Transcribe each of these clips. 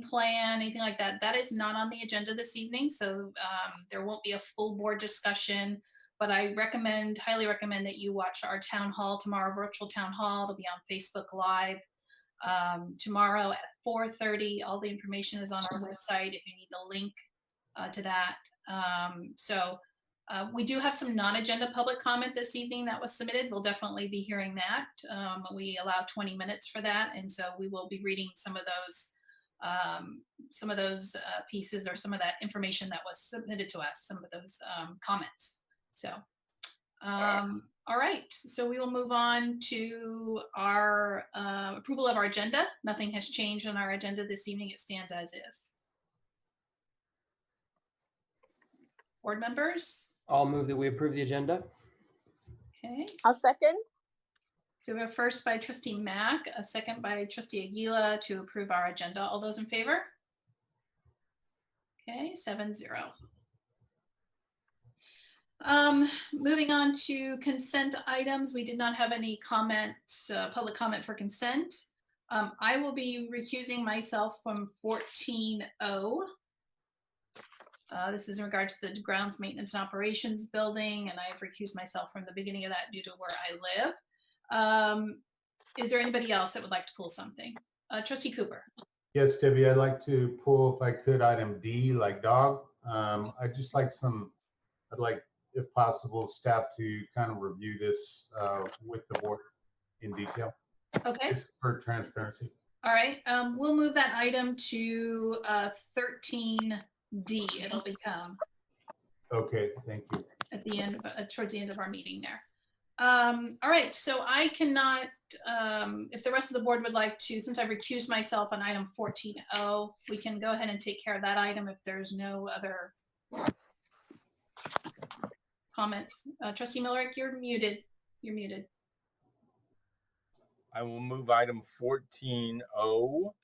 meeting plan, anything like that, that is not on the agenda this evening. So there won't be a full board discussion, but I highly recommend that you watch our town hall tomorrow, virtual town hall. It'll be on Facebook Live tomorrow at 4:30. All the information is on our website if you need the link to that. We do have some non-agenda public comment this evening that was submitted. We'll definitely be hearing that. We allow 20 minutes for that, and so we will be reading some of those pieces or some of that information that was submitted to us, some of those comments. So, all right, so we will move on to our approval of our agenda. Nothing has changed on our agenda this evening. It stands as is. Board members? I'll move that we approve the agenda. Okay. I'll second. So we have first by trustee Mack, a second by trustee Aguila to approve our agenda. All those in favor? Okay, 7-0. Moving on to consent items. We did not have any comments, public comment for consent. I will be recusing myself from 14-0. This is in regards to the grounds maintenance and operations building, and I have recused myself from the beginning of that due to where I live. Is there anybody else that would like to pull something? Trustee Cooper. Yes, Debbie, I'd like to pull, if I could, item D, like dog. I'd just like I'd like, if possible, staff to kind of review this with the board in detail. Okay. Just for transparency. All right, we'll move that item to 13D. It'll become. Okay, thank you. At the end, towards the end of our meeting there. All right, so I cannot, if the rest of the board would like to, since I've recused myself on item 14-0, we can go ahead and take care of that item if there's no other comments. Trustee Millerick, you're muted. You're muted. I will move item 14-0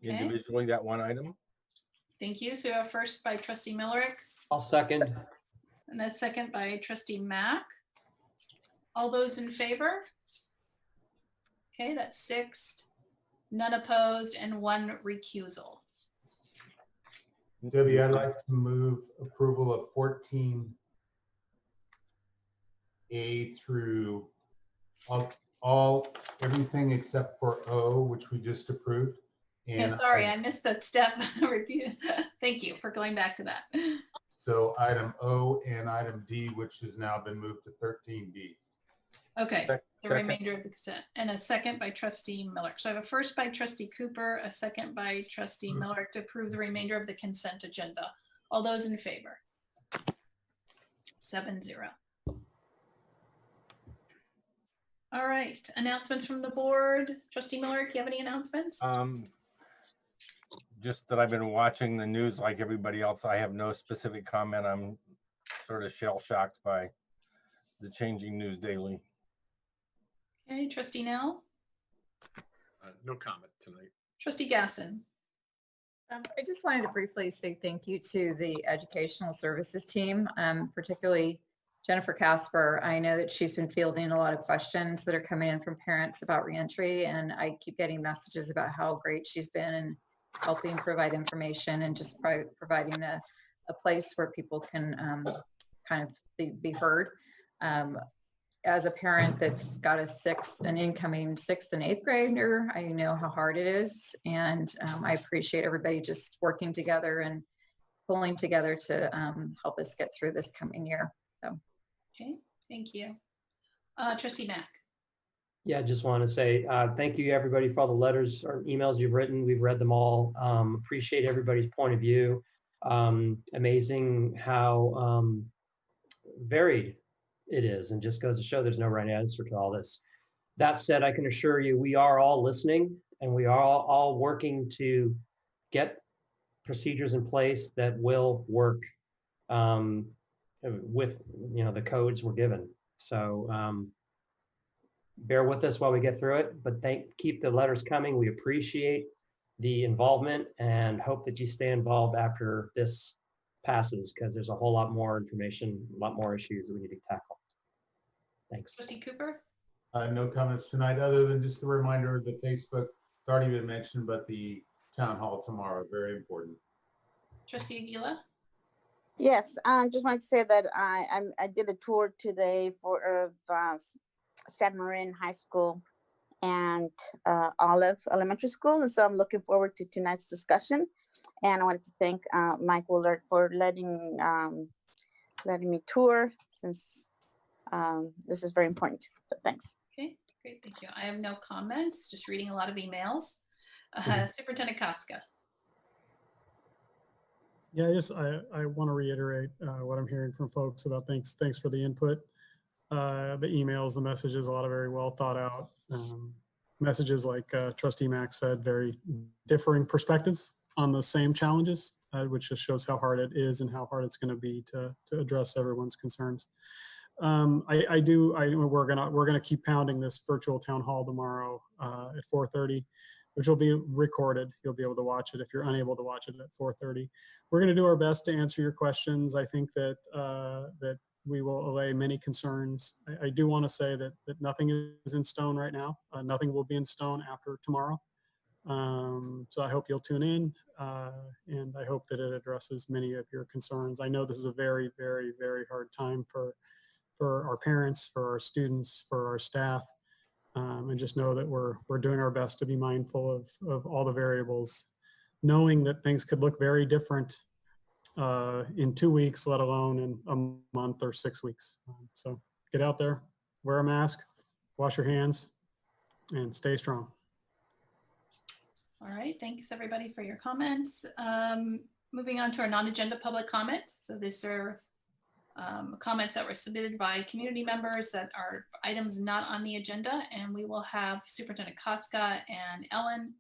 individually, that one item. Thank you. So we have first by trustee Millerick. I'll second. And a second by trustee Mack. All those in favor? Okay, that's 6. None opposed and 1 recusal. Debbie, I'd like to move approval of 14A through everything except for O, which we just approved. And yeah, sorry, I missed that step. Review. Thank you for going back to that. So item O and item D, which has now been moved to 13B. Okay, the remainder of the consent. And a second by trustee Miller. So I have a first by trustee Cooper, a second by trustee Miller to approve the remainder of the consent agenda. All those in favor? 7-0. All right, announcements from the board. Trustee Miller, do you have any announcements? Just that I've been watching the news like everybody else. I have no specific comment. I'm sort of shell-shocked by the changing news daily. Okay, trustee Nell? No comment tonight. Trustee Gasson? I just wanted to briefly say thank you to the educational services team, particularly Jennifer Casper. I know that she's been fielding a lot of questions that are coming in from parents about reentry, and I keep getting messages about how great she's been in helping provide information and just providing a place where people can kind of be heard. As a parent that's got an incoming 6th and 8th grader, I know how hard it is, and I appreciate everybody just working together and pulling together to help us get through this coming year. So. Okay, thank you. Trustee Mack. Yeah, I just want to say thank you everybody for all the letters or emails you've written. We've read them all. Appreciate everybody's point of view. Amazing how varied it is, and just goes to show there's no right answer to all this. That said, I can assure you we are all listening, and we are all working to get procedures in place that will work with the codes we're given. So bear with us while we get through it, but keep the letters coming. We appreciate the involvement and hope that you stay involved after this passes, because there's a whole lot more information, a lot more issues that we need to tackle. Thanks. Trustee Cooper? No comments tonight, other than just a reminder that Facebook, it's already been mentioned, but the town hall tomorrow. Very important. Trustee Aguila? Yes, I just want to say that I did a tour today for San Marin High School and Olive Elementary School, and so I'm looking forward to tonight's discussion. And I wanted to thank Mike Willard for letting me tour, since this is very important. So thanks. Okay, great, thank you. I have no comments, just reading a lot of emails. Superintendent Casca. Yeah, I want to reiterate what I'm hearing from folks about thanks for the input, the emails, the messages, a lot of very well thought out messages, like Trustee Mack said, very differing perspectives on the same challenges, which just shows how hard it is and how hard it's going to be to address everyone's concerns. We're gonna keep pounding this virtual town hall tomorrow at 4:30. Which will be recorded. You'll be able to watch it if you're unable to watch it at 4:30. We're going to do our best to answer your questions. I think that that we will allay many concerns. I do want to say that nothing is in stone right now. Nothing will be in stone after tomorrow. So I hope you'll tune in, and I hope that it addresses many of your concerns. I know this is a very, very, very hard time for our parents, for our students, for our staff. And just know that we're doing our best to be mindful of all the variables, knowing that things could look very different in 2 weeks, let alone in a month or 6 weeks. So get out there, wear a mask, wash your hands, and stay strong. All right, thanks everybody for your comments. Moving on to our non-agenda public comment. So these are comments that were submitted by community members that are items not on the agenda, and we will have Superintendent Casca and Ellen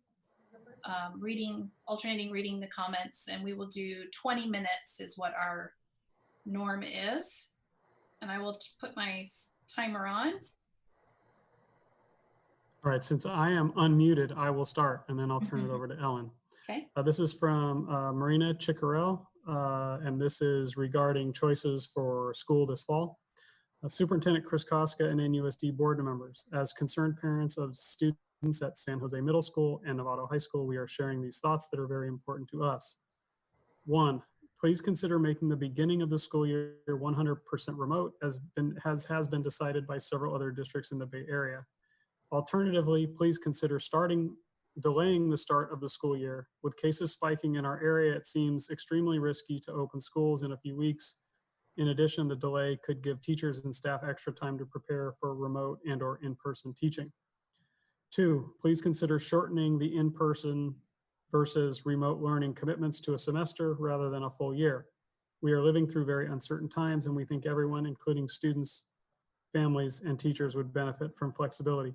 alternating reading the comments, and we will do 20 minutes is what our norm is. And I will put my timer on. All right, since I am unmuted, I will start, and then I'll turn it over to Ellen. Okay. This is from Marina Chicarel, and this is regarding choices for school this fall. Superintendent Chris Casca and NUSD board members, as concerned parents of students at San Jose Middle School and Novato High School, we are sharing these thoughts that are very important to us. 1, please consider making the beginning of the school year 100% remote, as has been decided by several other districts in the Bay Area. Alternatively, please consider delaying the start of the school year. With cases spiking in our area, it seems extremely risky to open schools in a few weeks. In addition, the delay could give teachers and staff extra time to prepare for remote and/or in-person teaching. 2, please consider shortening the in-person versus remote learning commitments to a semester rather than a full year. We are living through very uncertain times, and we think everyone, including students, families, and teachers, would benefit from flexibility.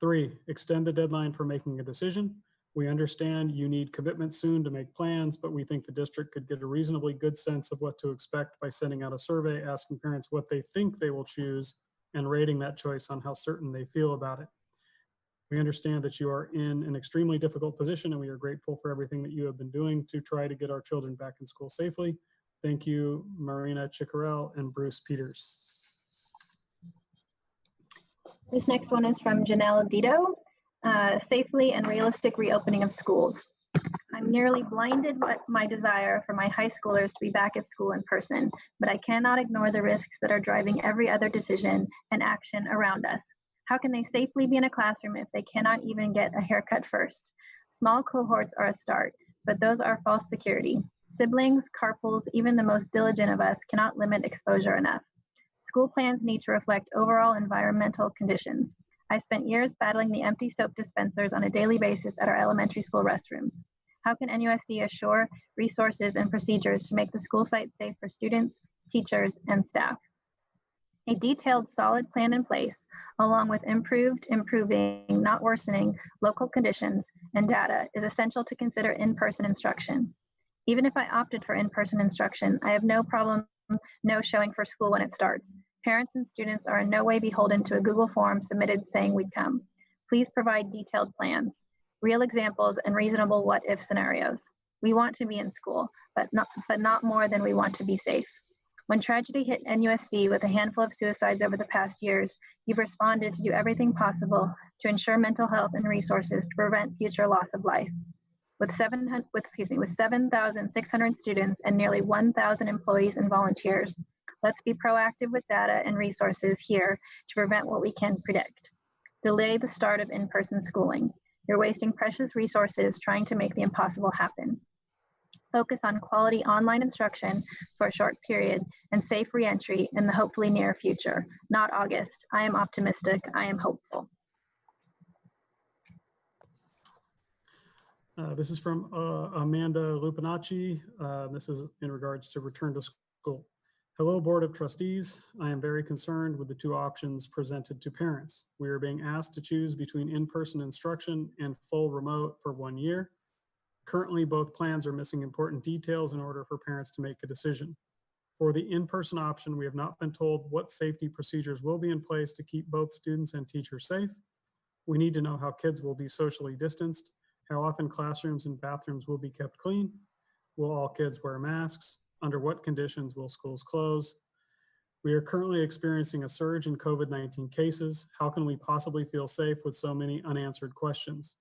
3, extend the deadline for making a decision. We understand you need commitment soon to make plans, but we think the district could get a reasonably good sense of what to expect by sending out a survey asking parents what they think they will choose and rating that choice on how certain they feel about it. We understand that you are in an extremely difficult position, and we are grateful for everything that you have been doing to try to get our children back in school safely. Thank you, Marina Chicarel and Bruce Peters. This next one is from Janelle Dito, safely and realistic reopening of schools. I'm nearly blinded by my desire for my high schoolers to be back at school in person, but I cannot ignore the risks that are driving every other decision and action around us. How can they safely be in a classroom if they cannot even get a haircut first? Small cohorts are a start, but those are false security. Siblings, carpools, even the most diligent of us cannot limit exposure enough. School plans need to reflect overall environmental conditions. I spent years battling the empty soap dispensers on a daily basis at our elementary school restrooms. How can NUSD assure resources and procedures to make the school site safe for students, teachers, and staff? A detailed, solid plan in place, along with improving, not worsening, local conditions and data is essential to consider in-person instruction. Even if I opted for in-person instruction, I have no problem no showing for school when it starts. Parents and students are in no way beholden to a Google form submitted saying we'd come. Please provide detailed plans, real examples, and reasonable what-if scenarios. We want to be in school, but not more than we want to be safe. When tragedy hit NUSD with a handful of suicides over the past years, you've responded to do everything possible to ensure mental health and resources to prevent future loss of life. With 7,600 students and nearly 1,000 employees and volunteers, let's be proactive with data and resources here to prevent what we can predict. Delay the start of in-person schooling. You're wasting precious resources trying to make the impossible happen. Focus on quality online instruction for a short period and safe reentry in the hopefully near future, not August. I am optimistic. I am hopeful. This is from Amanda Lupinacci. This is in regards to return to school. Hello, Board of Trustees. I am very concerned with the two options presented to parents. We are being asked to choose between in-person instruction and full remote for 1 year. Currently, both plans are missing important details in order for parents to make a decision. For the in-person option, we have not been told what safety procedures will be in place to keep both students and teachers safe. We need to know how kids will be socially distanced, how often classrooms and bathrooms will be kept clean. Will all kids wear masks? Under what conditions will schools close? We are currently experiencing a surge in COVID-19 cases. How can we possibly feel safe with so many unanswered questions?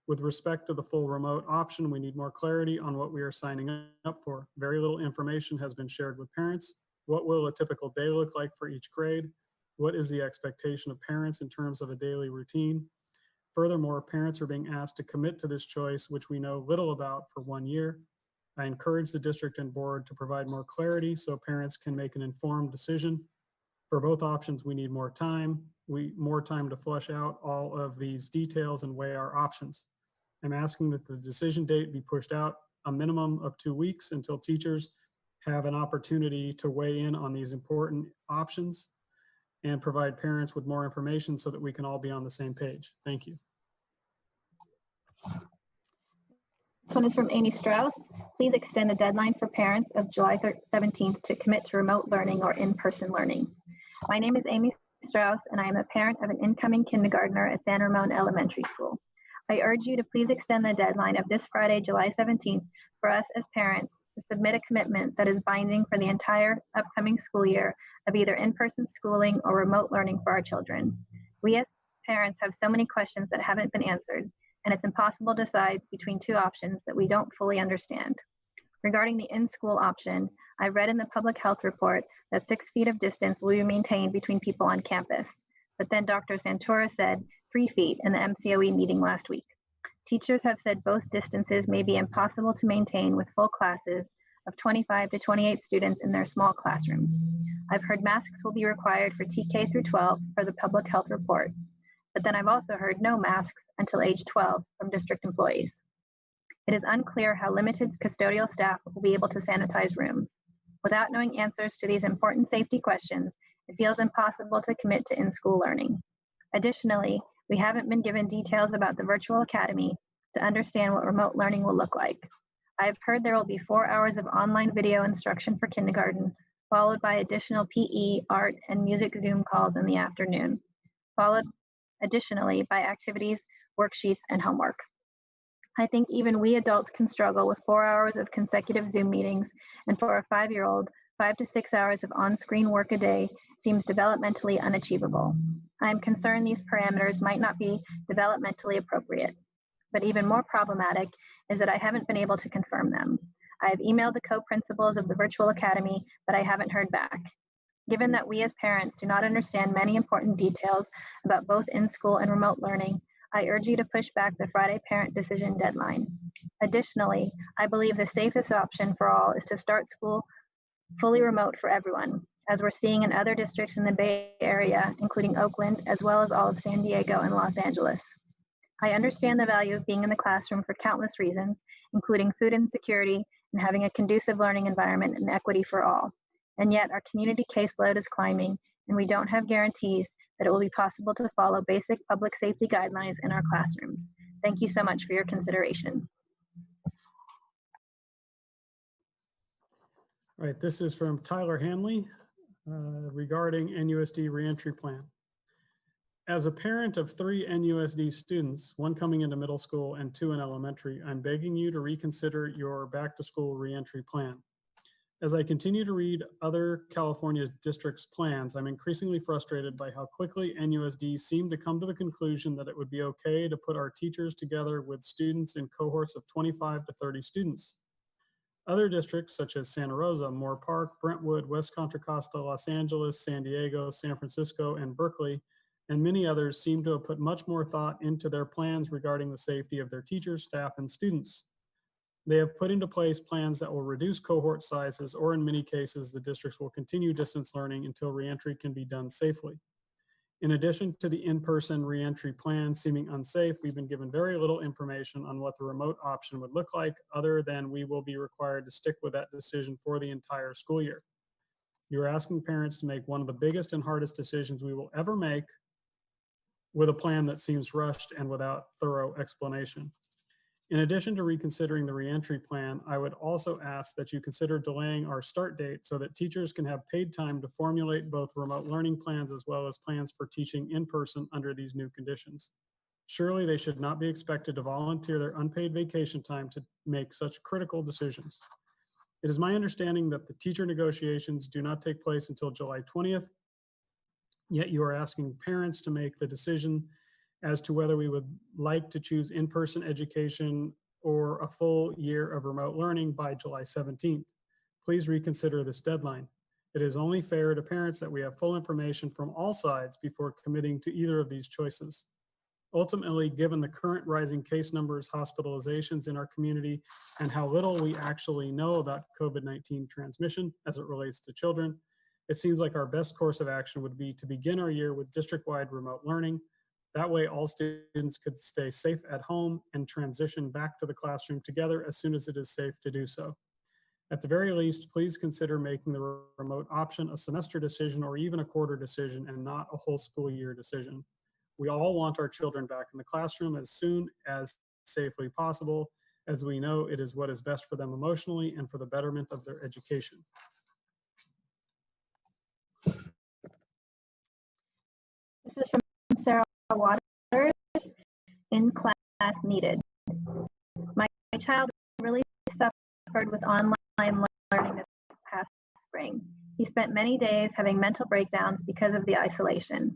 With respect to the full remote option, we need more clarity on what we are signing up for. Very little information has been shared with parents. What will a typical day look like for each grade? What is the expectation of parents in terms of a daily routine? Furthermore, parents are being asked to commit to this choice, which we know little about, for 1 year. I encourage the district and board to provide more clarity so parents can make an informed decision. For both options, we need more time. More time to flesh out all of these details and weigh our options. I'm asking that the decision date be pushed out a minimum of 2 weeks until teachers have an opportunity to weigh in on these important options and provide parents with more information so that we can all be on the same page. Thank you. This one is from Amy Strauss. Please extend the deadline for parents of July 17th to commit to remote learning or in-person learning. My name is Amy Strauss, and I am a parent of an incoming kindergartner at San Ramon Elementary School. I urge you to please extend the deadline of this Friday, July 17th, for us as parents to submit a commitment that is binding for the entire upcoming school year of either in-person schooling or remote learning for our children. We as parents have so many questions that haven't been answered, and it's impossible to decide between two options that we don't fully understand. Regarding the in-school option, I read in the public health report that 6 feet of distance will be maintained between people on campus. But then Dr. Santora said 3 feet in the MCOE meeting last week. Teachers have said both distances may be impossible to maintain with full classes of 25 to 28 students in their small classrooms. I've heard masks will be required for TK through 12 for the public health report. But then I've also heard no masks until age 12 from district employees. It is unclear how limited custodial staff will be able to sanitize rooms. Without knowing answers to these important safety questions, it feels impossible to commit to in-school learning. Additionally, we haven't been given details about the virtual academy to understand what remote learning will look like. I've heard there will be 4 hours of online video instruction for kindergarten, followed by additional PE, art, and music Zoom calls in the afternoon, followed additionally by activities, worksheets, and homework. I think even we adults can struggle with 4 hours of consecutive Zoom meetings, and for a 5-year-old, 5 to 6 hours of on-screen work a day seems developmentally unachievable. I am concerned these parameters might not be developmentally appropriate. But even more problematic is that I haven't been able to confirm them. I have emailed the co-principals of the virtual academy, but I haven't heard back. Given that we as parents do not understand many important details about both in-school and remote learning, I urge you to push back the Friday parent decision deadline. Additionally, I believe the safest option for all is to start school fully remote for everyone, as we're seeing in other districts in the Bay Area, including Oakland, as well as all of San Diego and Los Angeles. I understand the value of being in the classroom for countless reasons, including food insecurity and having a conducive learning environment and equity for all. And yet our community caseload is climbing, and we don't have guarantees that it will be possible to follow basic public safety guidelines in our classrooms. Thank you so much for your consideration. All right, this is from Tyler Hanley regarding NUSD reentry plan. As a parent of 3 NUSD students, 1 coming into middle school and 2 in elementary, I'm begging you to reconsider your back to school reentry plan. As I continue to read other California districts' plans, I'm increasingly frustrated by how quickly NUSD seemed to come to the conclusion that it would be okay to put our teachers together with students in cohorts of 25 to 30 students. Other districts such as Santa Rosa, Moore Park, Brentwood, West Contra Costa, Los Angeles, San Diego, San Francisco, and Berkeley, and many others seem to have put much more thought into their plans regarding the safety of their teachers, staff, and students. They have put into place plans that will reduce cohort sizes, or in many cases, the districts will continue distance learning until reentry can be done safely. In addition to the in-person reentry plan seeming unsafe, we've been given very little information on what the remote option would look like, other than we will be required to stick with that decision for the entire school year. You're asking parents to make one of the biggest and hardest decisions we will ever make with a plan that seems rushed and without thorough explanation. In addition to reconsidering the reentry plan, I would also ask that you consider delaying our start date so that teachers can have paid time to formulate both remote learning plans as well as plans for teaching in person under these new conditions. Surely they should not be expected to volunteer their unpaid vacation time to make such critical decisions. It is my understanding that the teacher negotiations do not take place until July 20th, yet you are asking parents to make the decision as to whether we would like to choose in-person education or a full year of remote learning by July 17th. Please reconsider this deadline. It is only fair to parents that we have full information from all sides before committing to either of these choices. Ultimately, given the current rising case numbers, hospitalizations in our community, and how little we actually know about COVID-19 transmission as it relates to children, it seems like our best course of action would be to begin our year with district-wide remote learning. That way, all students could stay safe at home and transition back to the classroom together as soon as it is safe to do so. At the very least, please consider making the remote option a semester decision or even a quarter decision and not a whole school year decision. We all want our children back in the classroom as soon as safely possible, as we know it is what is best for them emotionally and for the betterment of their education. This is from Sarah Waters, in class needed. My child really suffered with online learning this past spring. He spent many days having mental breakdowns because of the isolation.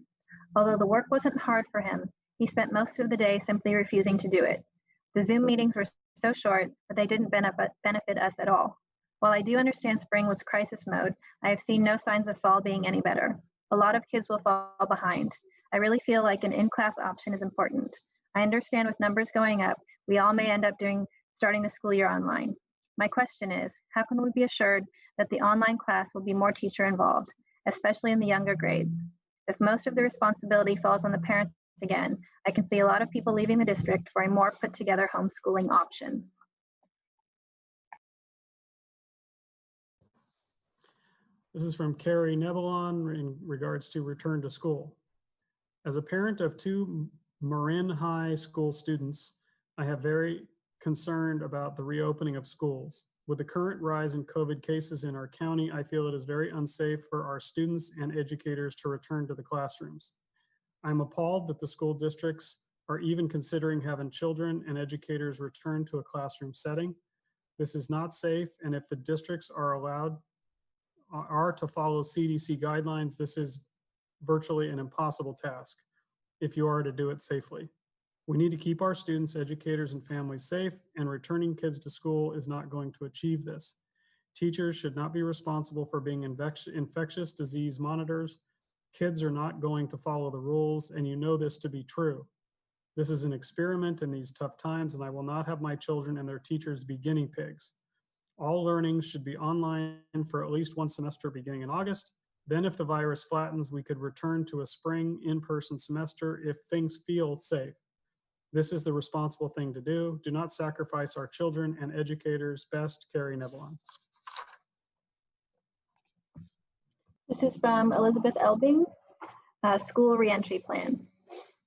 Although the work wasn't hard for him, he spent most of the day simply refusing to do it. The Zoom meetings were so short, but they didn't benefit us at all. While I do understand spring was crisis mode, I have seen no signs of fall being any better. A lot of kids will fall behind. I really feel like an in-class option is important. I understand with numbers going up, we all may end up starting the school year online. My question is, how can we be assured that the online class will be more teacher involved, especially in the younger grades? If most of the responsibility falls on the parents again, I can see a lot of people leaving the district for a more put together homeschooling option. This is from Carrie Nebelon in regards to return to school. As a parent of two Marin High School students, I have very concerned about the reopening of schools. With the current rise in COVID cases in our county, I feel it is very unsafe for our students and educators to return to the classrooms. I'm appalled that the school districts are even considering having children and educators return to a classroom setting. This is not safe, and if the districts are to follow CDC guidelines, this is virtually an impossible task if you are to do it safely. We need to keep our students, educators, and families safe, and returning kids to school is not going to achieve this. Teachers should not be responsible for being infectious disease monitors. Kids are not going to follow the rules, and you know this to be true. This is an experiment in these tough times, and I will not have my children and their teachers be guinea pigs. All learning should be online for at least one semester beginning in August. Then if the virus flattens, we could return to a spring in-person semester if things feel safe. This is the responsible thing to do. Do not sacrifice our children and educators. Best, Carrie Nebelon. This is from Elizabeth Elbing, School Reentry Plan.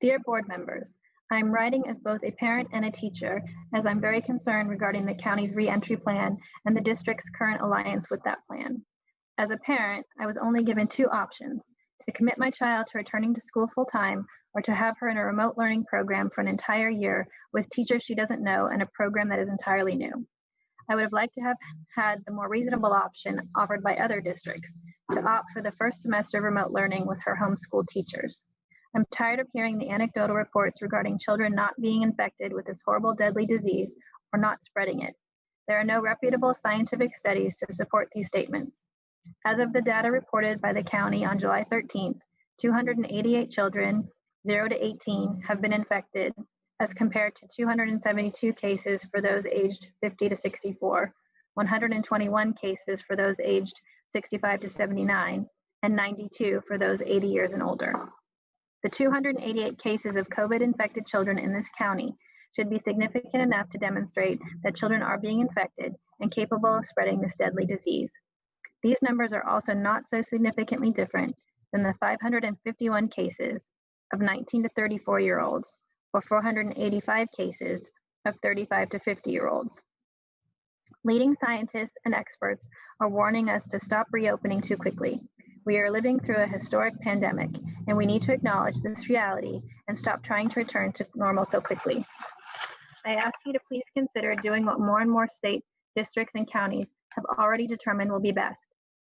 Dear board members, I'm writing as both a parent and a teacher, as I'm very concerned regarding the county's reentry plan and the district's current alliance with that plan. As a parent, I was only given two options: to commit my child to returning to school full-time, or to have her in a remote learning program for an entire year with teachers she doesn't know and a program that is entirely new. I would have liked to have had the more reasonable option offered by other districts to opt for the first semester of remote learning with her homeschool teachers. I'm tired of hearing the anecdotal reports regarding children not being infected with this horrible, deadly disease or not spreading it. There are no reputable scientific studies to support these statements. As of the data reported by the county on July 13th, 288 children 0 to 18 have been infected, as compared to 272 cases for those aged 50 to 64, 121 cases for those aged 65 to 79, and 92 for those 80 years and older. The 288 cases of COVID-infected children in this county should be significant enough to demonstrate that children are being infected and capable of spreading this deadly disease. These numbers are also not so significantly different than the 551 cases of 19 to 34-year-olds, or 485 cases of 35 to 50-year-olds. Leading scientists and experts are warning us to stop reopening too quickly. We are living through a historic pandemic, and we need to acknowledge this reality and stop trying to return to normal so quickly. I ask you to please consider doing what more and more state districts and counties have already determined will be best,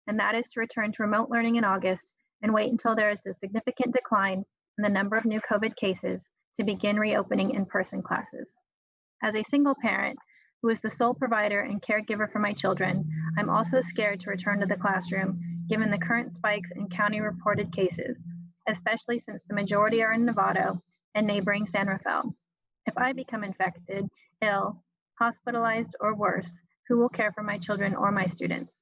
and that is to return to remote learning in August and wait until there is a significant decline in the number of new COVID cases to begin reopening in-person classes. As a single parent who is the sole provider and caregiver for my children, I'm also scared to return to the classroom given the current spikes in county reported cases, especially since the majority are in Novato and neighboring San Rafael. If I become infected, ill, hospitalized, or worse, who will care for my children or my students?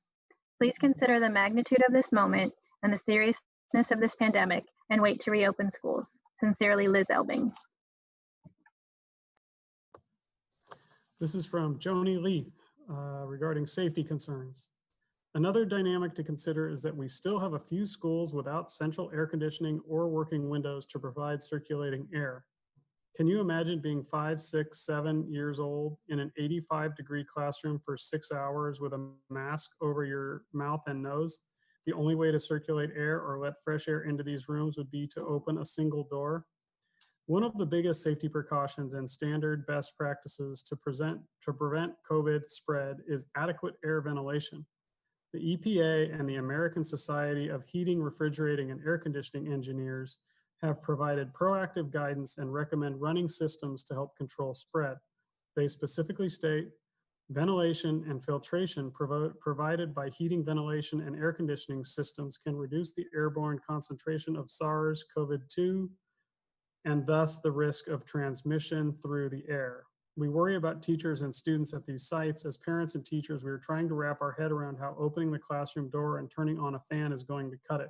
Please consider the magnitude of this moment and the seriousness of this pandemic and wait to reopen schools. Sincerely, Liz Elbing. This is from Joni Leith regarding safety concerns. Another dynamic to consider is that we still have a few schools without central air conditioning or working windows to provide circulating air. Can you imagine being 5, 6, 7 years old in an 85-degree classroom for 6 hours with a mask over your mouth and nose? The only way to circulate air or let fresh air into these rooms would be to open a single door. One of the biggest safety precautions and standard best practices to prevent COVID spread is adequate air ventilation. The EPA and the American Society of Heating, Refrigerating, and Air Conditioning Engineers have provided proactive guidance and recommend running systems to help control spread. They specifically state ventilation and filtration provided by heating, ventilation, and air conditioning systems can reduce the airborne concentration of SARS-CoV-2 and thus the risk of transmission through the air. We worry about teachers and students at these sites. As parents and teachers, we are trying to wrap our head around how opening the classroom door and turning on a fan is going to cut it.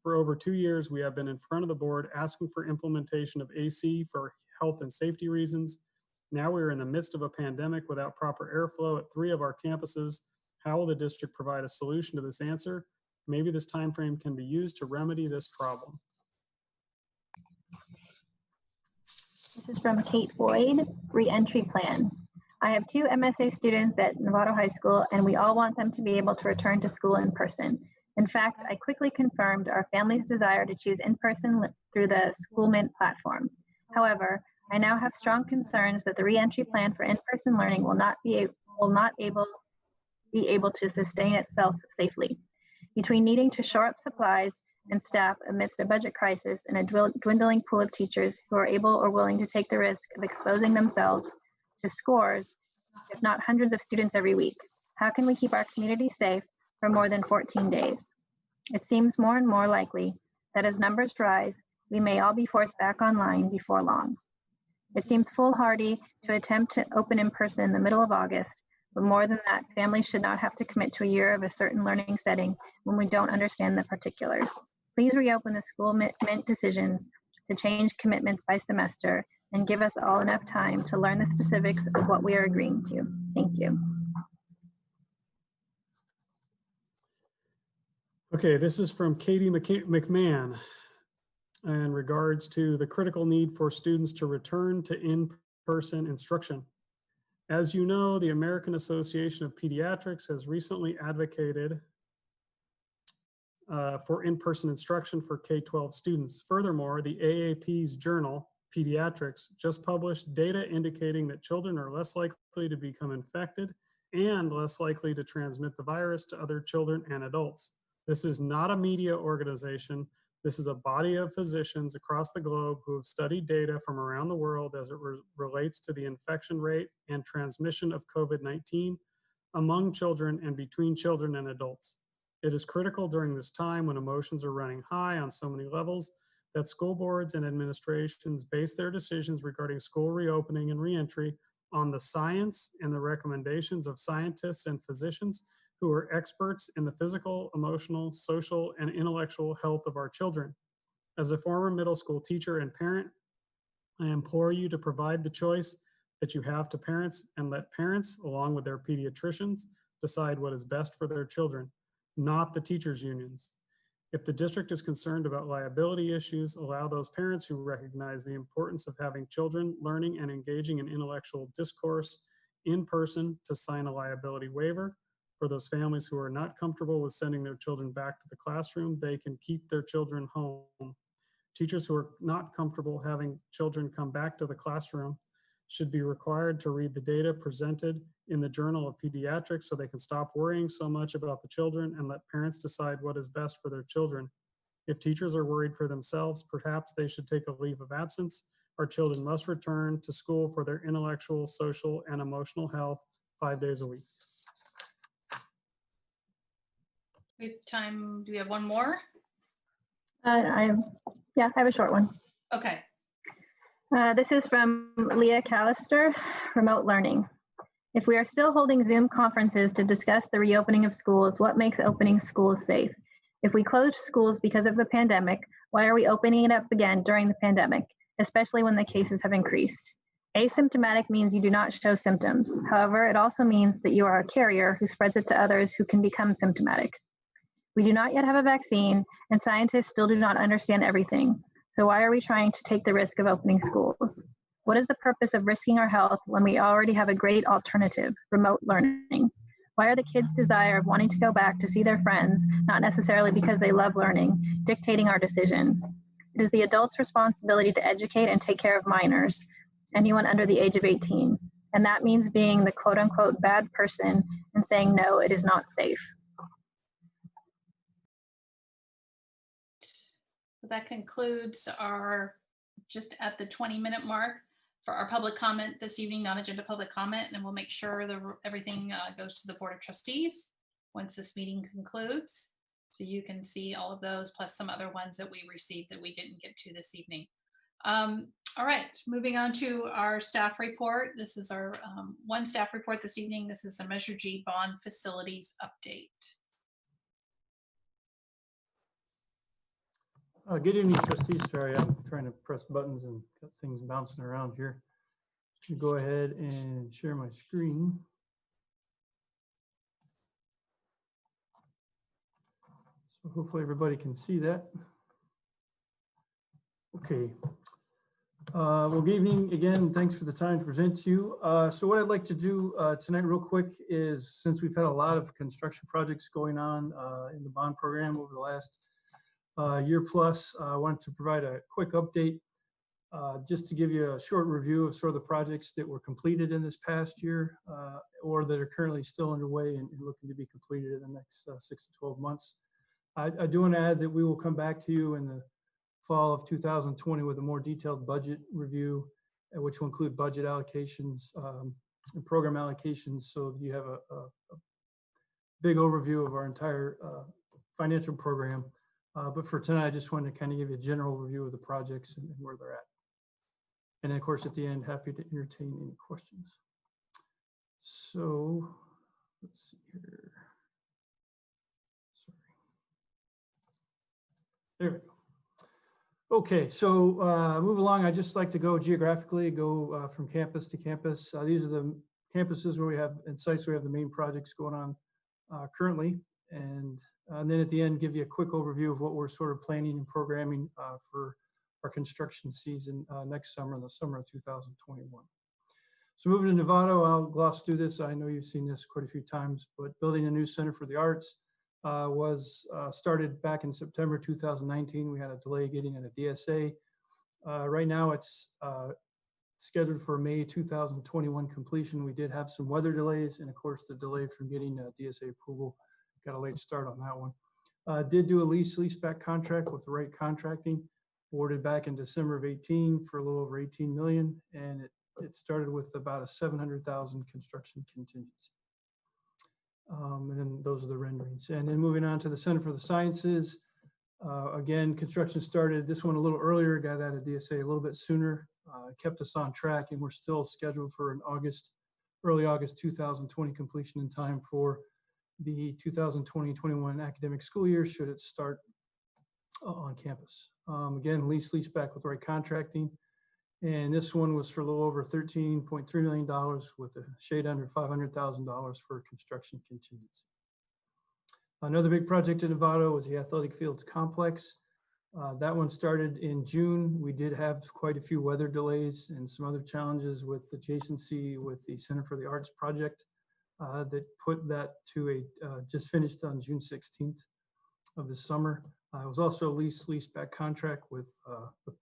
For over 2 years, we have been in front of the board asking for implementation of AC for health and safety reasons. Now we are in the midst of a pandemic without proper airflow at 3 of our campuses. How will the district provide a solution to this answer? Maybe this time frame can be used to remedy this problem. This is from Kate Boyd, Reentry Plan. I have 2 MSA students at Novato High School, and we all want them to be able to return to school in person. In fact, I quickly confirmed our family's desire to choose in-person through the SchoolMint platform. However, I now have strong concerns that the reentry plan for in-person learning will not be able to sustain itself safely. Between needing to shore up supplies and staff amidst a budget crisis and a dwindling pool of teachers who are able or willing to take the risk of exposing themselves to scores, if not hundreds of students every week, how can we keep our community safe for more than 14 days? It seems more and more likely that as numbers rise, we may all be forced back online before long. It seems foolhardy to attempt to open in person in the middle of August, but more than that, families should not have to commit to a year of a certain learning setting when we don't understand the particulars. Please reopen the SchoolMint decisions to change commitments by semester and give us all enough time to learn the specifics of what we are agreeing to. Thank you. Okay, this is from Katie McMahon in regards to the critical need for students to return to in-person instruction. As you know, the American Association of Pediatrics has recently advocated for in-person instruction for K-12 students. Furthermore, the AAP's journal, Pediatrics, just published data indicating that children are less likely to become infected and less likely to transmit the virus to other children and adults. This is not a media organization. This is a body of physicians across the globe who have studied data from around the world as it relates to the infection rate and transmission of COVID-19 among children and between children and adults. It is critical during this time when emotions are running high on so many levels that school boards and administrations base their decisions regarding school reopening and reentry on the science and the recommendations of scientists and physicians who are experts in the physical, emotional, social, and intellectual health of our children. As a former middle school teacher and parent, I implore you to provide the choice that you have to parents and let parents, along with their pediatricians, decide what is best for their children, not the teachers' unions. If the district is concerned about liability issues, allow those parents who recognize the importance of having children learning and engaging in intellectual discourse in person to sign a liability waiver. For those families who are not comfortable with sending their children back to the classroom, they can keep their children home. Teachers who are not comfortable having children come back to the classroom should be required to read the data presented in the Journal of Pediatrics so they can stop worrying so much about the children and let parents decide what is best for their children. If teachers are worried for themselves, perhaps they should take a leave of absence. Our children must return to school for their intellectual, social, and emotional health 5 days a week. We have time, do we have one more? I have a short one. Okay, This is from Leah Callister, Remote Learning. If we are still holding Zoom conferences to discuss the reopening of schools, what makes opening schools safe? If we closed schools because of the pandemic, why are we opening it up again during the pandemic, especially when the cases have increased? Asymptomatic means you do not show symptoms. However, it also means that you are a carrier who spreads it to others who can become symptomatic. We do not yet have a vaccine, and scientists still do not understand everything. So why are we trying to take the risk of opening schools? What is the purpose of risking our health when we already have a great alternative, remote learning? Why are the kids' desire of wanting to go back to see their friends, not necessarily because they love learning, dictating our decision? It is the adult's responsibility to educate and take care of minors, anyone under the age of 18. And that means being the quote unquote bad person and saying, no, it is not safe. that concludes our, just at the 20-minute mark for our public comment this evening, non-agenda public comment, and we'll make sure that everything goes to the Board of Trustees once this meeting concludes. So you can see all of those plus some other ones that we received that we didn't get to this evening. All right, moving on to our staff report. This is our one staff report this evening. This is a Measure G bond facilities update. Good evening, trustees. Sorry, I'm trying to press buttons and got things bouncing around here. Should go ahead and share my screen. So hopefully everybody can see that. Okay. Well, good evening again. Thanks for the time to present to you. So what I'd like to do tonight real quick is, since we've had a lot of construction projects going on in the bond program over the last year plus, I wanted to provide a quick update just to give you a short review of sort of the projects that were completed in this past year or that are currently still underway and looking to be completed in the next 6 to 12 months. I do want to add that we will come back to you in the fall of 2020 with a more detailed budget review, which will include budget allocations and program allocations, so that you have a big overview of our entire financial program. But for tonight, I just wanted to kind of give you a general review of the projects and where they're at. And then, of course, at the end, happy to entertain any questions. So let's see here. Sorry. There we go. Okay, so move along. I just like to go geographically, go from campus to campus. These are the campuses where we have, and sites where we have the main projects going on currently. And then at the end, give you a quick overview of what we're sort of planning and programming for our construction season next summer, in the summer of 2021. So moving to Novato, I'll gloss through this. I know you've seen this quite a few times, but building a new Center for the Arts was started back in September 2019. We had a delay getting in a DSA. Right now it's scheduled for May 2021 completion. We did have some weather delays, and of course, the delay from getting DSA approval got a late start on that one. Did do a leaseback contract with Wright Contracting, awarded back in December of 18 for a little over 18 million, and it started with about a 700,000 construction contingency. And then those are the renderings. And then moving on to the Center for the Sciences. Again, construction started this one a little earlier, got out of DSA a little bit sooner, kept us on track, and we're still scheduled for an early August 2020 completion in time for the 2020-21 academic school year, should it start on campus. Again, leaseback with Wright Contracting. And this one was for a little over $13.3 million with a shade under $500,000 for construction contingency. Another big project in Novato was the athletic fields complex. That one started in June. We did have quite a few weather delays and some other challenges with adjacency with the Center for the Arts project that put that to just finished on June 16th of the summer. It was also a leaseback contract with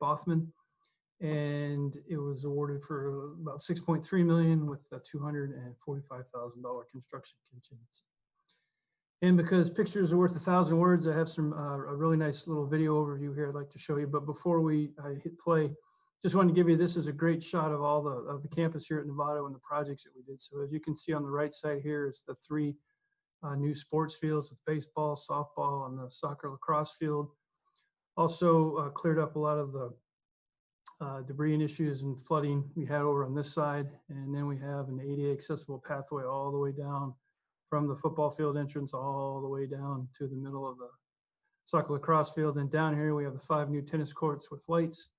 Bothman, and it was awarded for about $6.3 million with a $245,000 construction contingency. And because pictures are worth 1,000 words, I have some a really nice little video overview here I'd like to show you. But before we hit play, just wanted to give you, this is a great shot of all the campus here at Novato and the projects that we did. So as you can see on the right side here is the 3 new sports fields with baseball, softball, and the soccer lacrosse field. Also cleared up a lot of the debris and issues and flooding we had over on this side. And then we have an ADA accessible pathway all the way down from the football field entrance all the way down to the middle of the soccer lacrosse field. And down here we have the 5 new tennis courts with lights.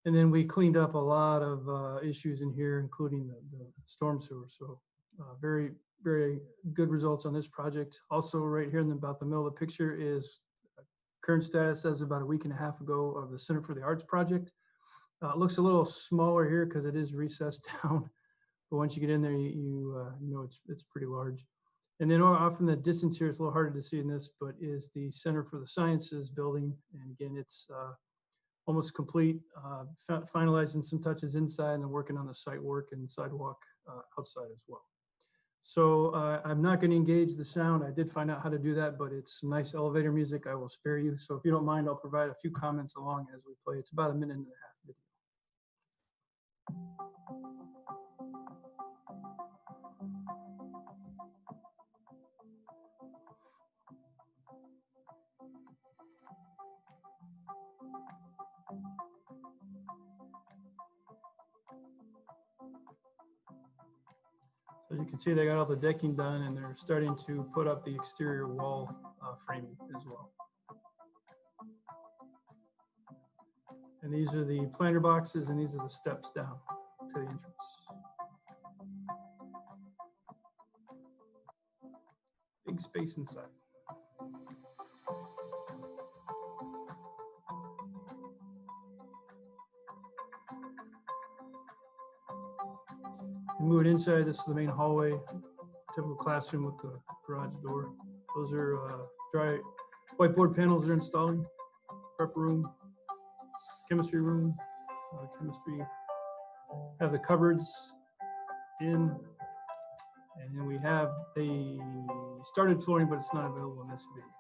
And then we cleaned up a lot of issues in here, including the storm sewer. So very, very good results on this project. Also right here in about the middle of the picture is current status as about a week and a half ago of the Center for the Arts project. It looks a little smaller here because it is recessed down. But once you get in there, you know it's pretty large. And then off in the distance here, it's a little harder to see in this, but is the Center for the Sciences building. And again, it's almost complete, finalizing some touches inside and then working on the site work and sidewalk outside as well. So I'm not going to engage the sound. I did find out how to do that, but it's some nice elevator music. I will spare you. So if you don't mind, I'll provide a few comments along as we play. It's about a minute and a half video. So you can see they got all the decking done and they're starting to put up the exterior wall framing as well. And these are the planter boxes and these are the steps down to the entrance. Big space inside. Move it inside. This is the main hallway, typical classroom with the garage door. Those are dry whiteboard panels they're installing. Prep room, chemistry room, chemistry. Have the cupboards in, and we have they started flooring, but it's not available in this video.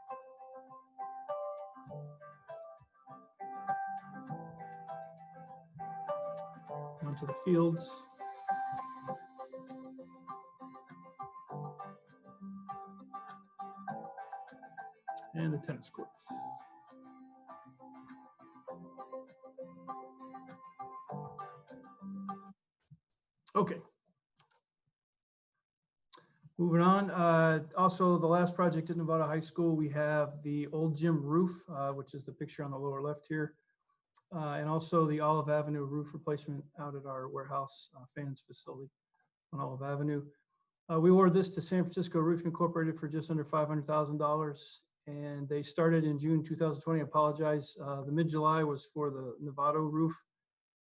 Onto the fields. And the tennis courts. Okay. Moving on. Also, the last project at Novato High School, we have the old gym roof, which is the picture on the lower left here, and also the Olive Avenue roof replacement out at our warehouse fans facility on Olive Avenue. We awarded this to San Francisco Roofing Incorporated for just under $500,000. And they started in June 2020. I apologize. The mid-July was for the Novato roof,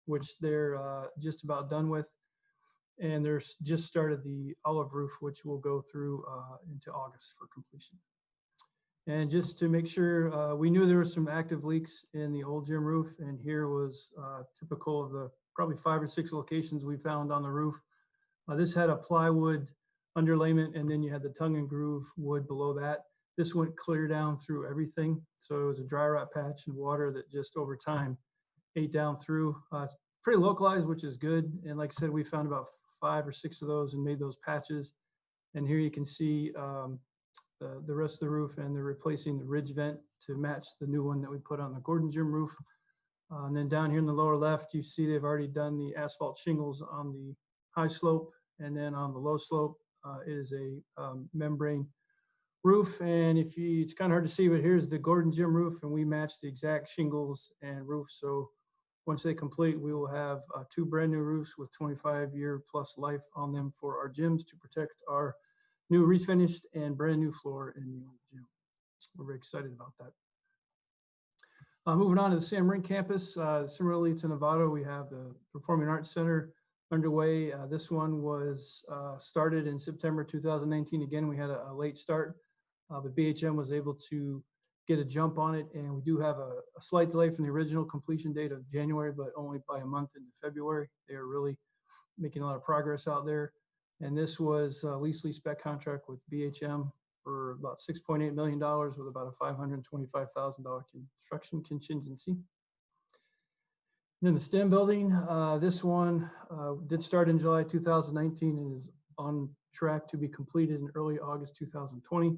which they're just about done with. And they're just started the olive roof, which will go through into August for completion. And just to make sure, we knew there were some active leaks in the old gym roof, and here was typical of the probably 5 or 6 locations we found on the roof. This had a plywood underlayment, and then you had the tongue and groove wood below that. This went clear down through everything. So it was a dry rot patch and water that just over time ate down through. It's pretty localized, which is good. And like I said, we found about 5 or 6 of those and made those patches. And here you can see the rest of the roof, and they're replacing the ridge vent to match the new one that we put on the Gordon Gym roof. And then down here in the lower left, you see they've already done the asphalt shingles on the high slope, and then on the low slope is a membrane roof. And it's kind of hard to see, but here's the Gordon Gym roof, and we matched the exact shingles and roof. So once they complete, we will have 2 brand new roofs with 25-year plus life on them for our gyms to protect our new refinished and brand new floor in the old gym. We're very excited about that. Moving on to the San Marin campus, similarly to Novato, we have the Performing Arts Center underway. This one was started in September 2019. Again, we had a late start, but BHM was able to get a jump on it, and we do have a slight delay from the original completion date of January, but only by a month into February. They are really making a lot of progress out there. And this was a lease spec contract with BHM for about $6.8 million with about a $525,000 construction contingency. And then the STEM building, this one did start in July 2019 and is on track to be completed in early August 2020.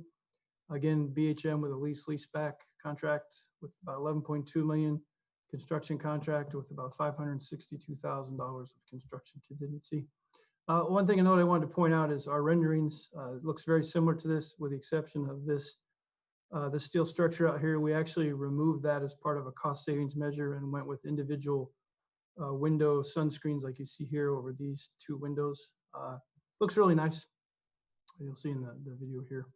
Again, BHM with a lease spec contract with about 11.2 million, construction contract with about $562,000 of construction contingency. One thing I wanted to point out is our renderings. It looks very similar to this, with the exception of this the steel structure out here. We actually removed that as part of a cost savings measure and went with individual window sunscreens like you see here over these 2 windows. Looks really nice. You'll see in the video here.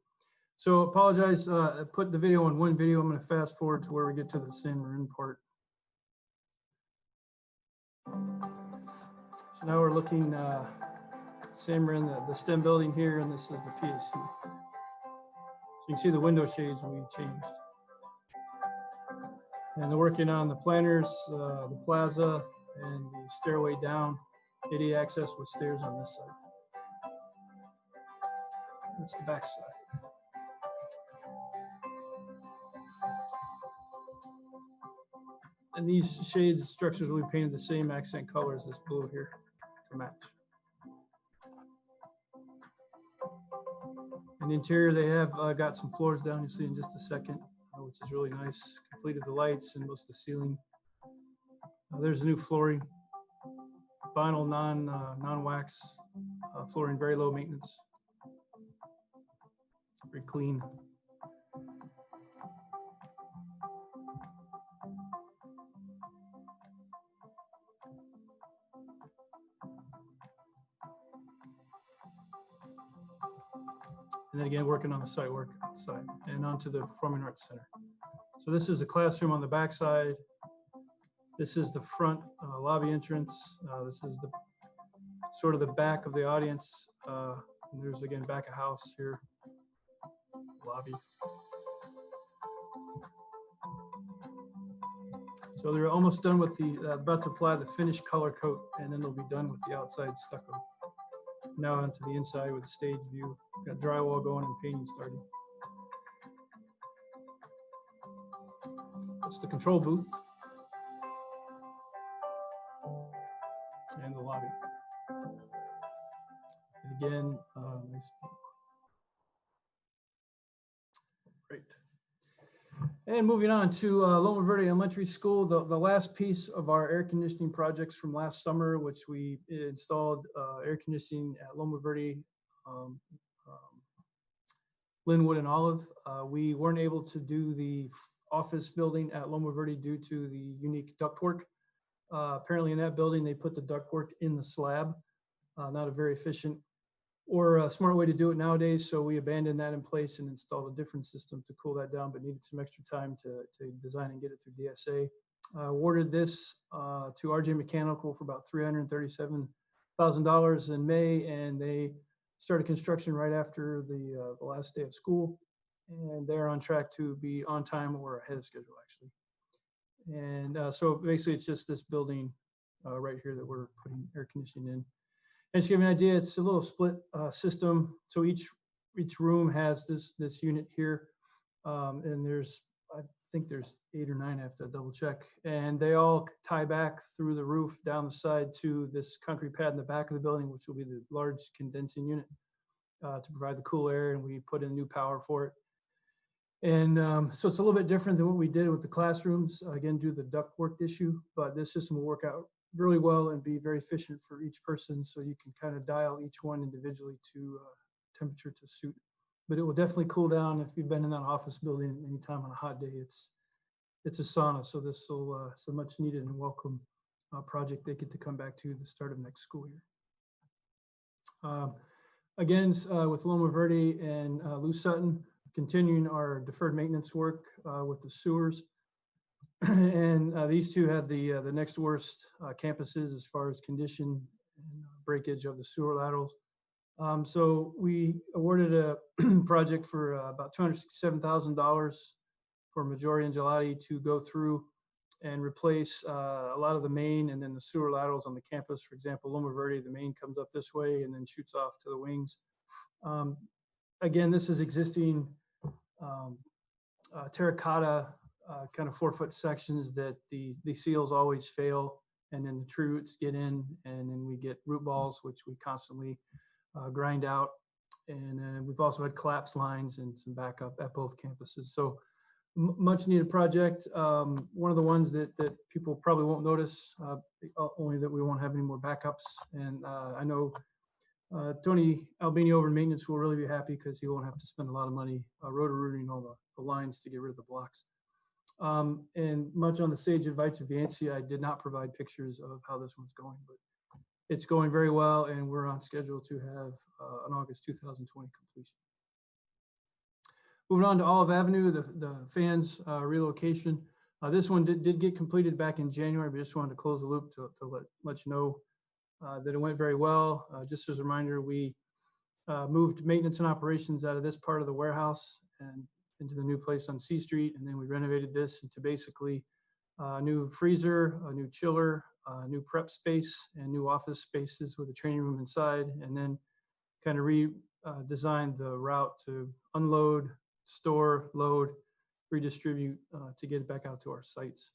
So apologize, I put the video on one video. I'm going to fast forward to where we get to the San Marin part. So now we're looking San Marin, the STEM building here, and this is the PSC. So you can see the window shades we changed. And they're working on the planters, the plaza, and the stairway down. ADA access with stairs on this side. That's the back side. And these shades structures will be painted the same accent color as this blue here to match. In the interior, they have got some floors down, you'll see in just a second, which is really nice. Completed the lights and most of the ceiling. There's the new flooring. Vinyl non-wax flooring, very low maintenance. Very clean. And then again, working on the site work outside and onto the Performing Arts Center. So this is the classroom on the back side. This is the front lobby entrance. This is the sort of the back of the audience. And there's again, back of house here, lobby. So they're almost done with the, about to apply the finished color coat, and then they'll be done with the outside stucco. Now onto the inside with the stage view. Got drywall going and painting starting. That's the control booth. And the lobby. And again, nice view. Great. And moving on to Loma Verde Elementary School, the last piece of our air conditioning projects from last summer, which we installed air conditioning at Loma Verde, Linwood and Olive. We weren't able to do the office building at Loma Verde due to the unique ductwork. Apparently in that building, they put the ductwork in the slab, not a very efficient or a smart way to do it nowadays. So we abandoned that in place and installed a different system to cool that down, but needed some extra time to design and get it through DSA. Awarded this to RJ Mechanical for about $337,000 in May, and they started construction right after the last day of school. And they're on track to be on time or ahead of schedule, actually. And so basically it's just this building right here that we're putting air conditioning in. And to give you an idea, it's a little split system. So each room has this unit here, and I think there's 8 or 9. I have to double check, and they all tie back through the roof down the side to this concrete pad in the back of the building, which will be the large condensing unit to provide the cool air, and we put in new power for it. And so it's a little bit different than what we did with the classrooms, again, due to the ductwork issue, but this system will work out really well and be very efficient for each person. So you can kind of dial each one individually to temperature to suit. But it will definitely cool down. If you've been in that office building anytime on a hot day, it's a sauna. So this will, it's a much needed and welcome project they get to come back to the start of next school year. Again, with Loma Verde and Lou Sutton, continuing our deferred maintenance work with the sewers. And these two had the next worst campuses as far as condition and breakage of the sewer laterals. So we awarded a project for about $267,000 for Majori and Gelati to go through and replace a lot of the main and then the sewer laterals on the campus. For example, Loma Verde, the main comes up this way and then shoots off to the wings. Again, this is existing terracotta kind of 4-foot sections that the seals always fail, and then the tree roots get in, and then we get root balls, which we constantly grind out. And we've also had collapse lines and some backup at both campuses. So much needed project. One of the ones that people probably won't notice, only that we won't have any more backups. And I know Tony Albini over in maintenance will really be happy because he won't have to spend a lot of money rotor-rooting all the lines to get rid of the blocks. And much on the sage advice of Yancey, I did not provide pictures of how this one's going, but it's going very well, and we're on schedule to have an August 2020 completion. Moving on to Olive Avenue, the fans relocation. This one did get completed back in January, but just wanted to close the loop to let you know that it went very well. Just as a reminder, we moved maintenance and operations out of this part of the warehouse and into the new place on C Street, and then we renovated this into basically a new freezer, a new chiller, a new prep space, and new office spaces with a training room inside, and then kind of redesigned the route to unload, store, load, redistribute to get it back out to our sites.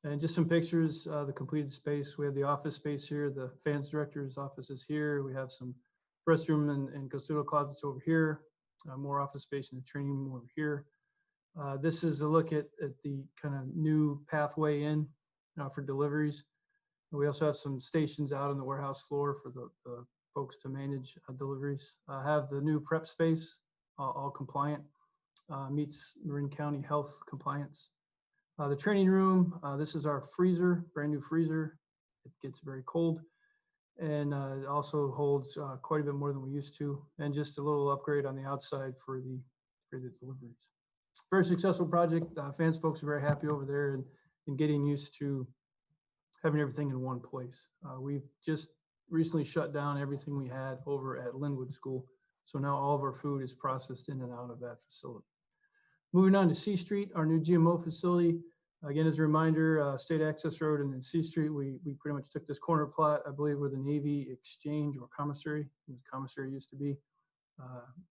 And just some pictures, the completed space. We have the office space here. The fans director's office is here. We have some restroom and custodial closets over here. More office space in the training room over here. This is a look at the kind of new pathway in for deliveries. We also have some stations out on the warehouse floor for the folks to manage deliveries. Have the new prep space, all compliant, meets Marin County health compliance. The training room, this is our freezer, brand new freezer. It gets very cold, and it also holds quite a bit more than we used to, and just a little upgrade on the outside for the deliveries. Very successful project. Fans folks are very happy over there and getting used to having everything in one place. We've just recently shut down everything we had over at Linwood School, so now all of our food is processed in and out of that facility. Moving on to C Street, our new GMO facility. Again, as a reminder, State Access Road and then C Street, we pretty much took this corner plot, I believe, where the Navy Exchange or Commissary, the commissary used to be,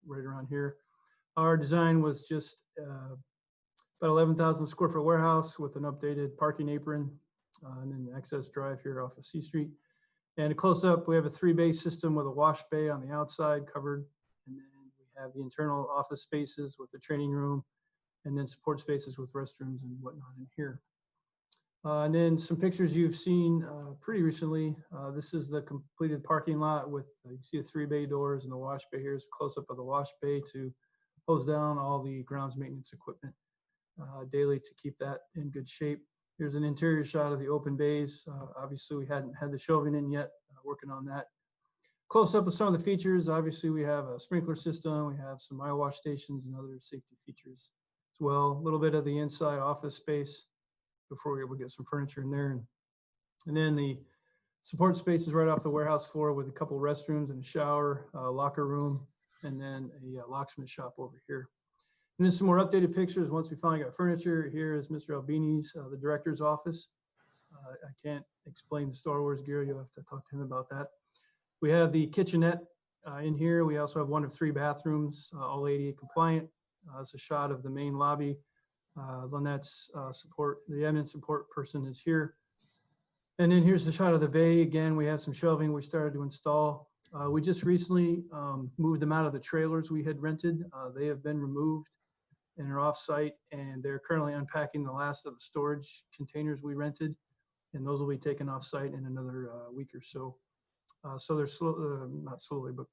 right around here. Our design was just about 11,000 square foot warehouse with an updated parking apron and then the access drive here off of C Street. And to close up, we have a 3-bay system with a wash bay on the outside covered. And then we have the internal office spaces with the training room, and then support spaces with restrooms and whatnot in here. And then some pictures you've seen pretty recently. This is the completed parking lot with, you see the 3-bay doors and the wash bay. Here's a close-up of the wash bay to hose down all the grounds maintenance equipment daily to keep that in good shape. Here's an interior shot of the open bays. Obviously, we hadn't had the shelving in yet, working on that. Close up of some of the features. Obviously, we have a sprinkler system. We have some eye wash stations and other safety features as well. A little bit of the inside office space before we get some furniture in there. And then the support space is right off the warehouse floor with a couple of restrooms and a shower, locker room, and then a locksmith shop over here. And then some more updated pictures once we finally got furniture. Here is Mr. Albini's, the director's office. I can't explain the Star Wars gear. You'll have to talk to him about that. We have the kitchenette in here. We also have 1 of 3 bathrooms, all ADA compliant. It's a shot of the main lobby. Lynette's the admin support person is here. And then here's the shot of the bay. Again, we have some shelving we started to install. We just recently moved them out of the trailers we had rented. They have been removed and are off-site, and they're currently unpacking the last of the storage containers we rented, and those will be taken off-site in another week or so. So they're not slowly, but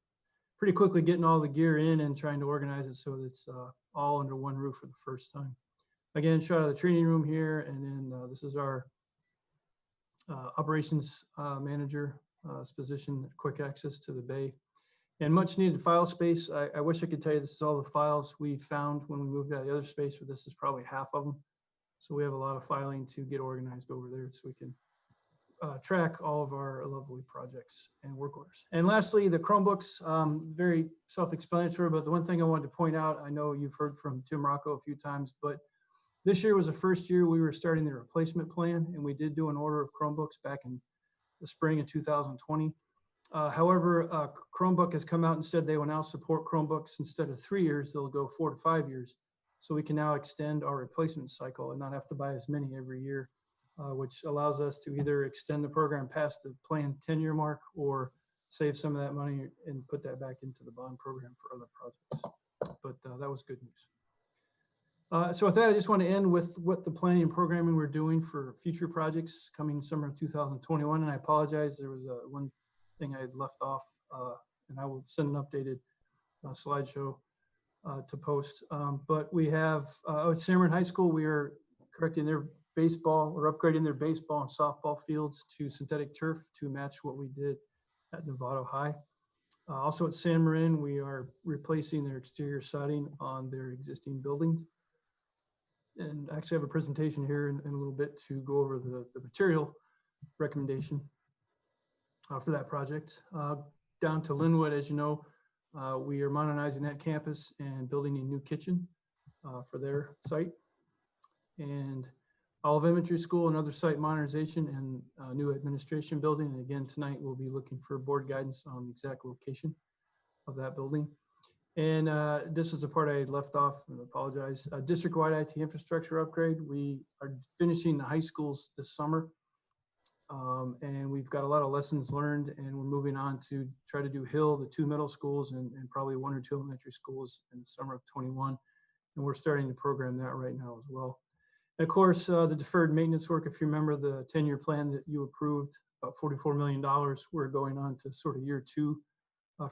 pretty quickly getting all the gear in and trying to organize it so that it's all under one roof for the first time. Again, shot of the training room here, and then this is our operations manager's position, quick access to the bay. And much needed file space. I wish I could tell you this is all the files we found when we moved out of the other space, but this is probably half of them. So we have a lot of filing to get organized over there so we can track all of our lovely projects and work orders. And lastly, the Chromebooks, very self-explanatory, but the one thing I wanted to point out, I know you've heard from Tim Rocco a few times, but this year was the first year we were starting the replacement plan, and we did do an order of Chromebooks back in the spring of 2020. However, Chromebook has come out and said they will now support Chromebooks instead of 3 years, they'll go 4 to 5 years. So we can now extend our replacement cycle and not have to buy as many every year, which allows us to either extend the program past the planned 10-year mark or save some of that money and put that back into the bond program for other projects. But that was good news. So with that, I just want to end with what the planning and programming we're doing for future projects coming summer of 2021. And I apologize, there was one thing I had left off, and I will send an updated slideshow to post. But we have, at Cameron High School, we are correcting their baseball, or upgrading their baseball and softball fields to synthetic turf to match what we did at Novato High. Also at San Marin, we are replacing their exterior siding on their existing buildings. And actually have a presentation here in a little bit to go over the material recommendation for that project. Down to Linwood, as you know, we are modernizing that campus and building a new kitchen for their site. And Olive Elementary School, another site modernization and a new administration building. And again, tonight we'll be looking for board guidance on the exact location of that building. And this is the part I left off, and I apologize. District-wide IT infrastructure upgrade. We are finishing the high schools this summer. And we've got a lot of lessons learned, and we're moving on to try to do Hill, the 2 middle schools, and probably 1 or 2 elementary schools in the summer of 21. And we're starting to program that right now as well. And of course, the deferred maintenance work, if you remember the 10-year plan that you approved, about $44 million, we're going on to sort of year 2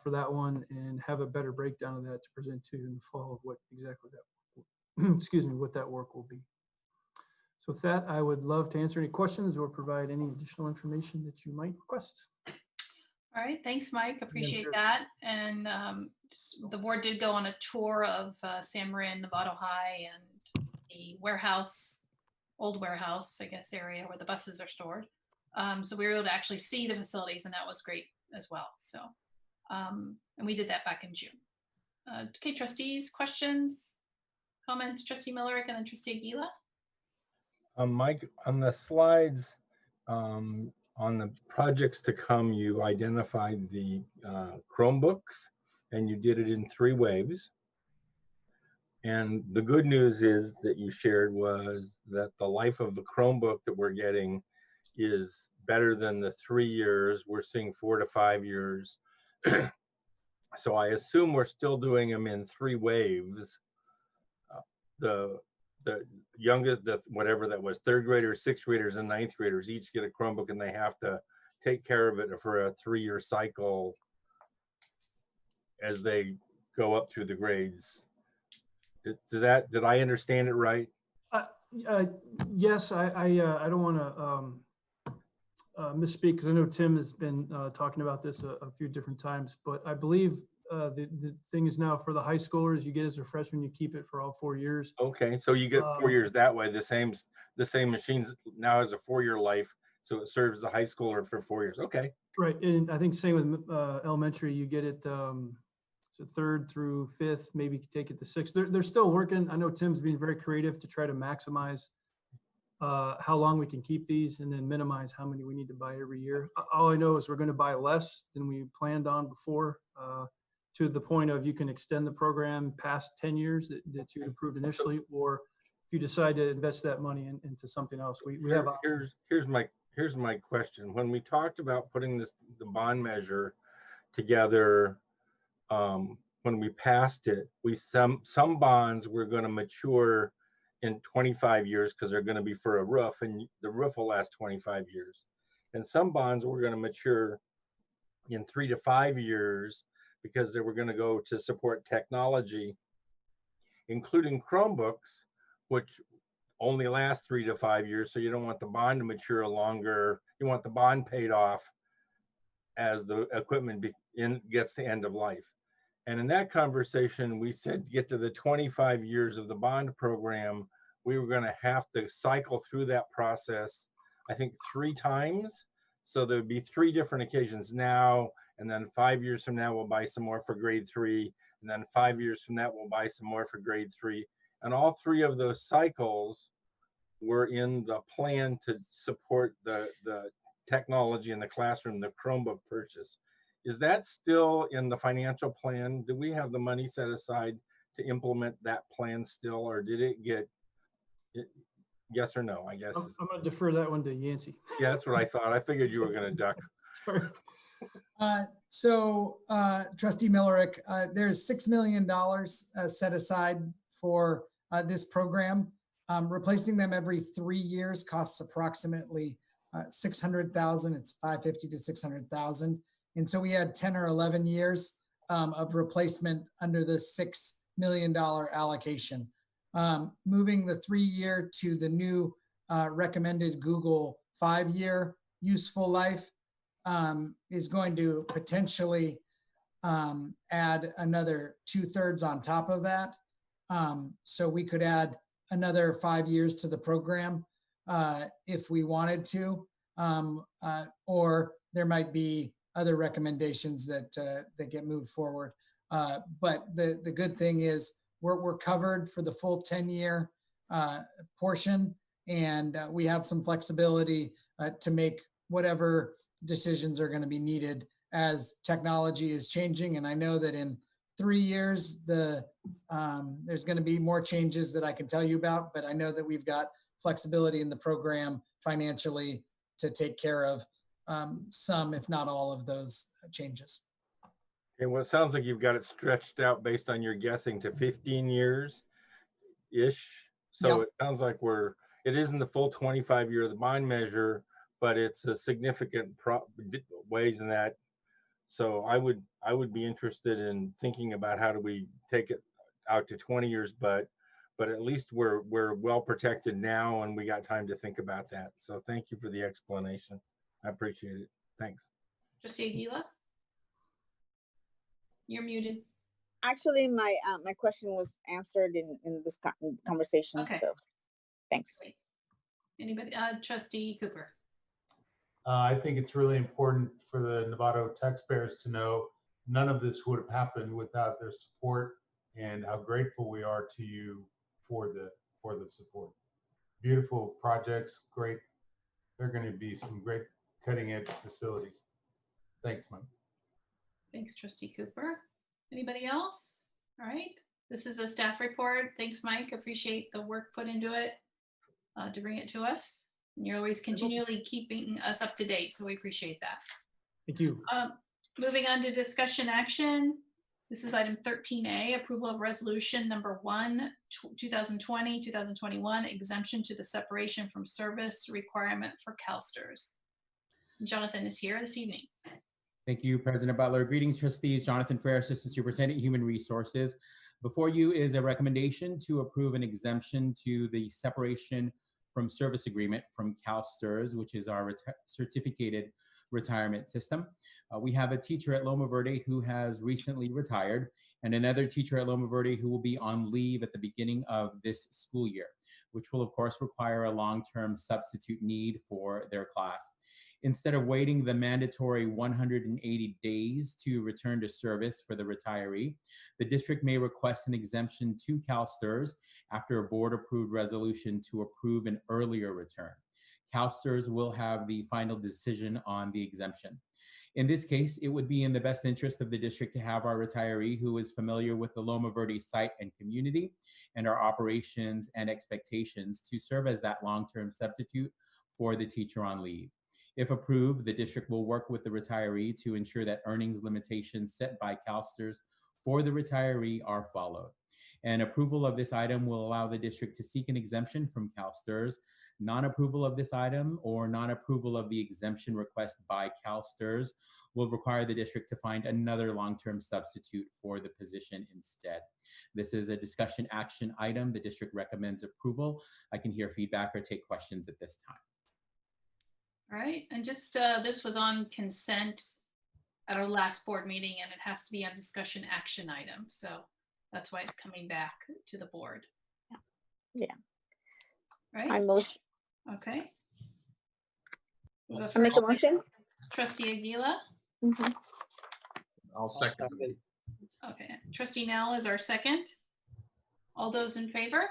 for that one, and have a better breakdown of that to present to you in the fall of what exactly that, excuse me, what that work will be. So with that, I would love to answer any questions or provide any additional information that you might request. All right, thanks, Mike. Appreciate sure. that. And the board did go on a tour of San Marin, Novato High, and the warehouse, old warehouse, I guess, area where the buses are stored. So we were able to actually see the facilities, and that was great as well. So, and we did that back in June. Okay, trustees, questions, comments, Trustee Millerick, and then Trustee Aguila. Mike, on the slides, on the projects to come, you identified the Chromebooks, and you did it in 3 waves. And the good news is that you shared was that the life of the Chromebook that we're getting is better than the 3 years. We're seeing 4 to 5 years. So I assume we're still doing them in 3 waves. The youngest, whatever that was, 3rd graders, 6th graders, and 9th graders each get a Chromebook, and they have to take care of it for a 3-year cycle as they go up through the grades. Did I understand it right? Yes, I don't want to misspeak, because I know Tim has been talking about this a few different times, but I believe the thing is now for the high schoolers, you get as a freshman, you keep it for all 4 years. Okay, so you get 4 years that way. The same machines now has a 4-year life, so it serves the high schooler for 4 years. Okay. Right, and I think same with elementary, you get it so 3rd through 5th, maybe you could take it to 6th. They're still working. I know Tim's being very creative to try to maximize how long we can keep these, and then minimize how many we need to buy every year. All I know is we're going to buy less than we planned on before, to the point of you can extend the program past 10 years that you approved initially, or if you decide to invest that money into something else, we have options. Here's my question. When we talked about putting the bond measure together, when we passed it, some bonds were going to mature in 25 years because they're going to be for a roof, and the roof will last 25 years. And some bonds were going to mature in 3 to 5 years because they were going to go to support technology, including Chromebooks, which only last 3 to 5 years. So you don't want the bond to mature longer. You want the bond paid off as the equipment gets to end of life. And in that conversation, we said to get to the 25 years of the bond program, we were going to have to cycle through that process, I think 3 times. So there would be 3 different occasions now, and then 5 years from now, we'll buy some more for grade 3. And then 5 years from that, we'll buy some more for grade 3. And all 3 of those cycles were in the plan to support the technology in the classroom, the Chromebook purchase. Is that still in the financial plan? Do we have the money set aside to implement that plan still, or did it get, yes or no, I guess? I'm going to defer that one to Yancey. Yeah, that's what I thought. I figured you were going to duck. Trustee Millerick, there's $6 million set aside for this program. Replacing them every 3 years costs approximately $600,000. It's $550,000 to $600,000. And so we had 10 or 11 years of replacement under the $6 million allocation. Moving the 3-year to the new recommended Google 5-year useful life is going to potentially add another 2/3 on top of that. So we could add another 5 years to the program if we wanted to, or there might be other recommendations that get moved forward. But the good thing is we're covered for the full 10-year portion, and we have some flexibility to make whatever decisions are going to be needed as technology is changing. And I know that in 3 years, there's going to be more changes that I can tell you about, but I know that we've got flexibility in the program financially to take care of some, if not all, of those changes. Okay, well, it sounds like you've got it stretched out based on your guessing to 15 years-ish. So Yep. It sounds like it isn't the full 25-year of the bond measure, but it's a significant ways in that. So I would be interested in thinking about how do we take it out to 20 years, but at least we're well protected now, and we got time to think about that. So thank you for the explanation. I appreciate it. Thanks. Trustee Aguila? You're muted. Actually, my question was answered in this conversation. Okay. So thanks. Great. Anybody? Trustee Cooper? I think it's really important for the Novato taxpayers to know none of this would have happened without their support, and how grateful we are to you for the support. Beautiful projects, great. They're going to be some great cutting edge facilities. Thanks, Mike. Thanks, Trustee Cooper. Anybody else? All right. This is a staff report. Thanks, Mike. Appreciate the work put into it to bring it to us. And you're always continually keeping us up to date, so we appreciate that. Thank you. Moving on to discussion action. This is item 13A, approval of resolution number 1, 2020-2021, exemption to the separation from service requirement for CalSTRS. Jonathan is here this evening. Thank you, President Butler. Greetings, trustees. Jonathan Frere, Assistant Superintendent, Human Resources. Before you is a recommendation to approve an exemption to the separation from service agreement from CalSTRS, which is our certificated retirement system. We have a teacher at Loma Verde who has recently retired, and another teacher at Loma Verde who will be on leave at the beginning of this school year, which will of course require a long-term substitute need for their class. Instead of waiting the mandatory 180 days to return to service for the retiree, the district may request an exemption to CalSTRS after a board-approved resolution to approve an earlier return. CalSTRS will have the final decision on the exemption. In this case, it would be in the best interest of the district to have our retiree who is familiar with the Loma Verde site and community and our operations and expectations to serve as that long-term substitute for the teacher on leave. If approved, the district will work with the retiree to ensure that earnings limitations set by CalSTRS for the retiree are followed. And approval of this item will allow the district to seek an exemption from CalSTRS. Non-approval of this item or non-approval of the exemption request by CalSTRS will require the district to find another long-term substitute for the position instead. This is a discussion action item. The district recommends approval. I can hear feedback or take questions at this time. All right, and just this was on consent at our last board meeting, and it has to be a discussion action item. So that's why it's coming back to the board. Yeah. Right? I motion. Okay. I make a motion. Trustee Aguila. Mhm. I'll second. Okay. Trustee Nell is our second. All those in favor?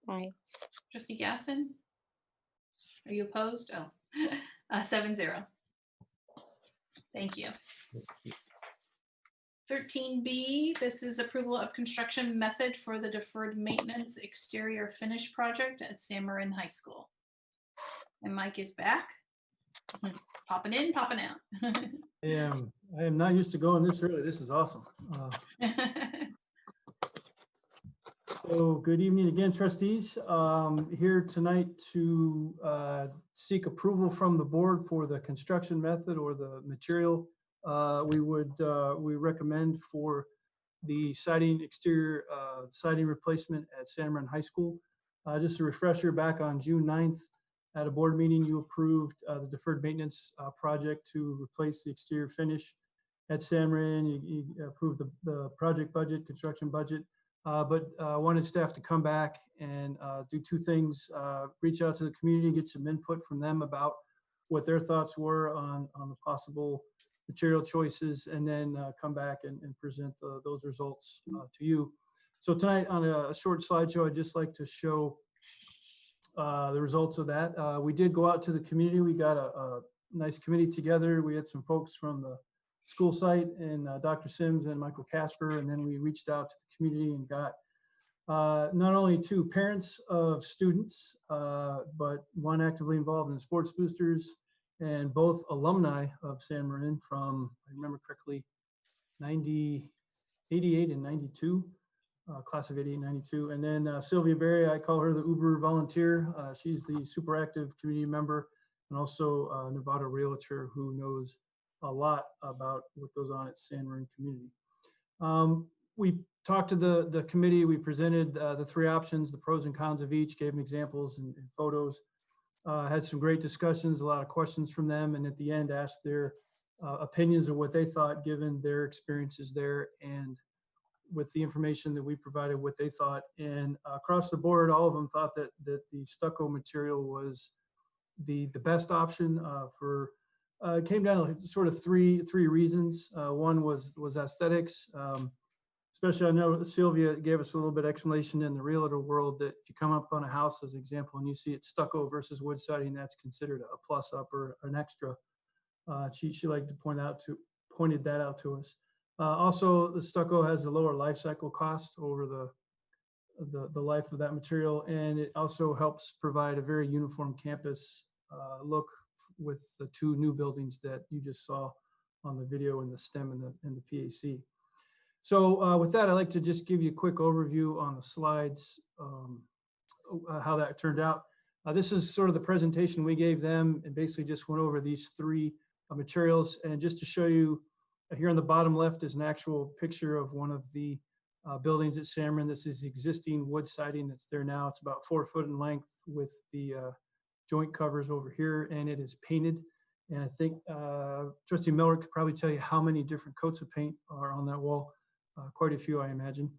Aye. Trustee Gasson? Are you opposed? Oh, 7-0. Thank you. 13B, this is approval of construction method for the deferred maintenance exterior finish project at San Marin High School. And Mike is back. Popping in, popping out. I am not used to going this early. This is awesome. So good evening again, trustees. Here tonight to seek approval from the board for the construction method or the material we recommend for the siding exterior siding replacement at San Marin High School. Just a refresher, back on June 9th at a board meeting, you approved the deferred maintenance project to replace the exterior finish at San Marin. You approved the project budget, construction budget, but wanted staff to come back and do two things: reach out to the community, get some input from them about what their thoughts were on the possible material choices, and then come back and present those results to you. So tonight on a short slideshow, I'd just like to show the results of that. We did go out to the community. We got a nice committee together. We had some folks from the school site and Dr. Sims and Michael Casper, and then we reached out to the community and got not only two parents of students, but one actively involved in sports boosters, and both alumni of San Marin from, I remember correctly, 88 and 92, class of 88 and 92. And then Sylvia Berry, I call her the Uber volunteer. She's the super active community member and also a Nevada realtor who knows a lot about what goes on at San Marin community. We talked to the committee. We presented the three options, the pros and cons of each, gave them examples and photos. Had some great discussions, a lot of questions from them, and at the end asked their opinions of what they thought given their experiences there, and with the information that we provided, what they thought. And across the board, all of them thought that the stucco material was the best option for, it came down to sort of three reasons. One was aesthetics. Especially, I know Sylvia gave us a little bit of explanation in the realtor world that if you come up on a house, as an example, and you see it stucco versus wood siding, that's considered a plus up or an extra. She liked to pointed that out to us. Also, the stucco has a lower life cycle cost over the life of that material, and it also helps provide a very uniform campus look with the two new buildings that you just saw on the video in the STEM and the PAC. So with that, I'd like to just give you a quick overview on the slides, how that turned out. This is sort of the presentation we gave them, and basically just went over these three materials. And just to show you, here on the bottom left is an actual picture of one of the buildings at San Marin. This is existing wood siding that's there now. It's about 4 foot in length with the joint covers over here, and it is painted. And I think Trustee Miller could probably tell you how many different coats of paint are on that wall. Quite a few, I imagine.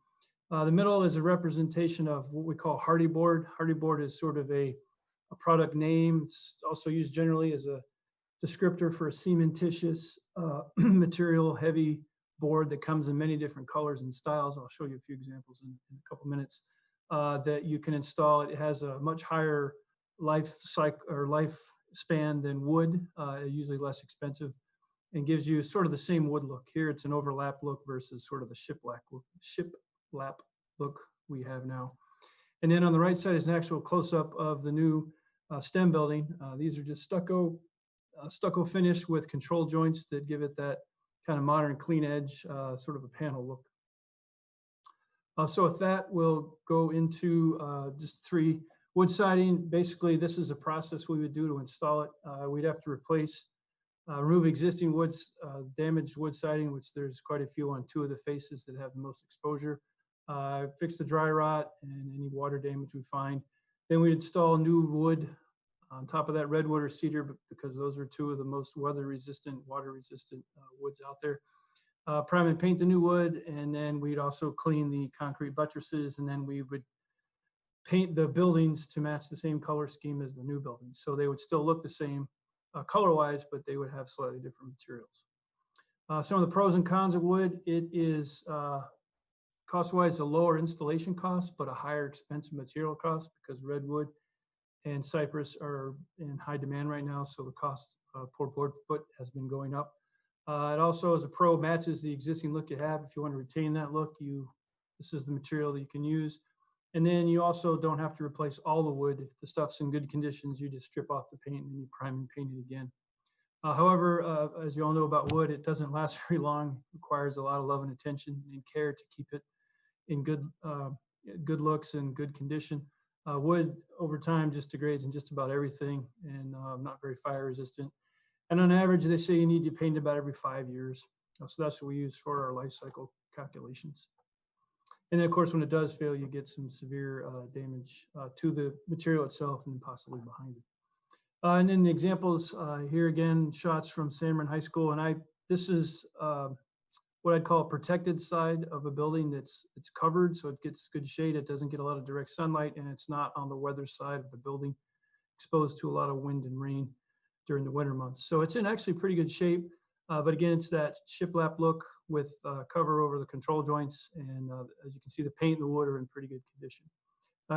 The middle is a representation of what we call hardy board. Hardy board is sort of a a product name. It's also used generally as a descriptor for a cementitious material, heavy board that comes in many different colors and styles. I'll show you a few examples in a couple minutes that you can install. It has a much higher life cycle or lifespan than wood, usually less expensive, and gives you sort of the same wood look. Here it's an overlap look versus sort of the shiplap look we have now. And then on the right side is an actual close-up of the new STEM building. These are just stucco finish with control joints that give it that kind of modern clean edge, sort of a panel look. So with that, we'll go into just 3 wood siding. Basically, this is a process we would do to install it. We'd have to remove existing damaged wood siding, which there's quite a few on 2 of the faces that have the most exposure. Fix the dry rot and any water damage we find. Then we install new wood on top of that, redwood or cedar, because those are 2 of the most weather-resistant, water-resistant woods out there. Prime and paint the new wood, and then we'd also clean the concrete buttresses, and then we would paint the buildings to match the same color scheme as the new buildings. So they would still look the same color-wise, but they would have slightly different materials. Some of the pros and cons of wood: it is cost-wise a lower installation cost, but a higher expensive material cost because redwood and cypress are in high demand right now, so the cost per board foot has been going up. It also, as a pro, matches the existing look you have. If you want to retain that look, this is the material that you can use. And then you also don't have to replace all the wood. If the stuff's in good conditions, you just strip off the paint and you prime and paint it again. However, as you all know about wood, it doesn't last very long. It requires a lot of love and attention and care to keep it in good looks and good condition. Wood over time just degrades in just about everything and not very fire resistant. And on average, they say you need to paint about every 5 years. So that's what we use for our life cycle calculations. And then of course, when it does fail, you get some severe damage to the material itself and possibly behind it. And then the examples here again, shots from San Marin High School. And this is what I'd call a protected side of a building it's covered, so it gets good shade. It doesn't get a lot of direct sunlight, and it's not on the weather side of the building, exposed to a lot of wind and rain during the winter months. So it's in actually pretty good shape. But again, it's that shiplap look with cover over the control joints. And as you can see, the paint and the wood are in pretty good condition.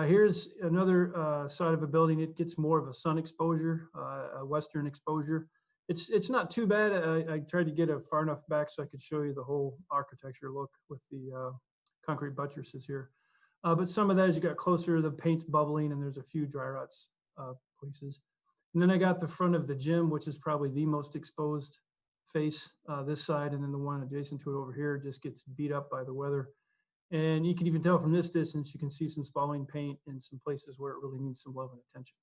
Here's another side of a building. It gets more of a sun exposure, a western exposure. It's not too bad. I tried to get it far enough back so I could show you the whole architecture look with the concrete buttresses here. But some of that, as you got closer, the paint's bubbling and there's a few dry rots places. And then I got the front of the gym, which is probably the most exposed face, this side, and then the one adjacent to it over here just gets beat up by the weather. And you can even tell from this distance, you can see some spalling paint in some places where it really needs some love and attention.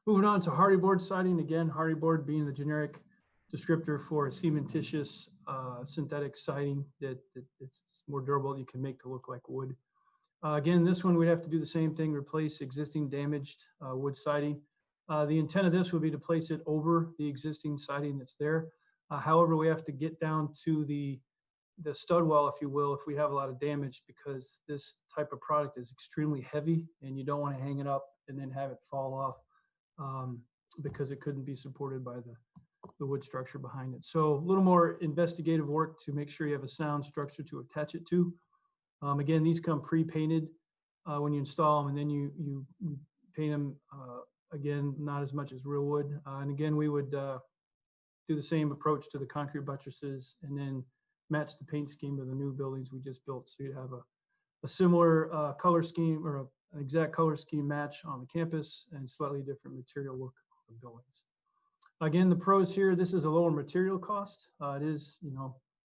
Moving on to hardy board siding. Again, hardy board being the generic descriptor for a cementitious synthetic siding that it's more durable, you can make to look like wood. Again, this one we'd have to do the same thing, replace existing damaged wood siding. The intent of this would be to place it over the existing siding that's there. However, we have to get down to the stud wall, if you will, if we have a lot of damage, because this type of product is extremely heavy and you don't want to hang it up and then have it fall off because it couldn't be supported by the wood structure behind it. So a little more investigative work to make sure you have a sound structure to attach it to. Again, these come pre-painted when you install them, and then you paint them again, not as much as real wood. And again, we would do the same approach to the concrete buttresses and then match the paint scheme of the new buildings we just built. So you'd have a similar color scheme or an exact color scheme match on the campus and slightly different material look of the buildings. Again, the pros here, this is a lower material cost. It is,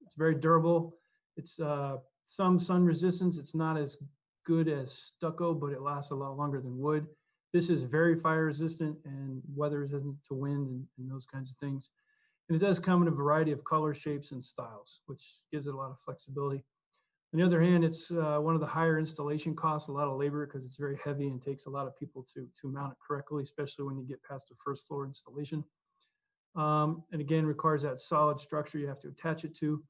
it's very durable. It's some sun resistance. It's not as good as stucco, but it lasts a lot longer than wood. This is very fire resistant and weather resistant to wind and those kinds of things. And it does come in a variety of color, shapes, and styles, which gives it a lot of flexibility. On the other hand, it's one of the higher installation costs, a lot of labor because it's very heavy and takes a lot of people to mount it correctly, especially when you get past the first floor installation. And again, requires that solid structure you have to attach it to.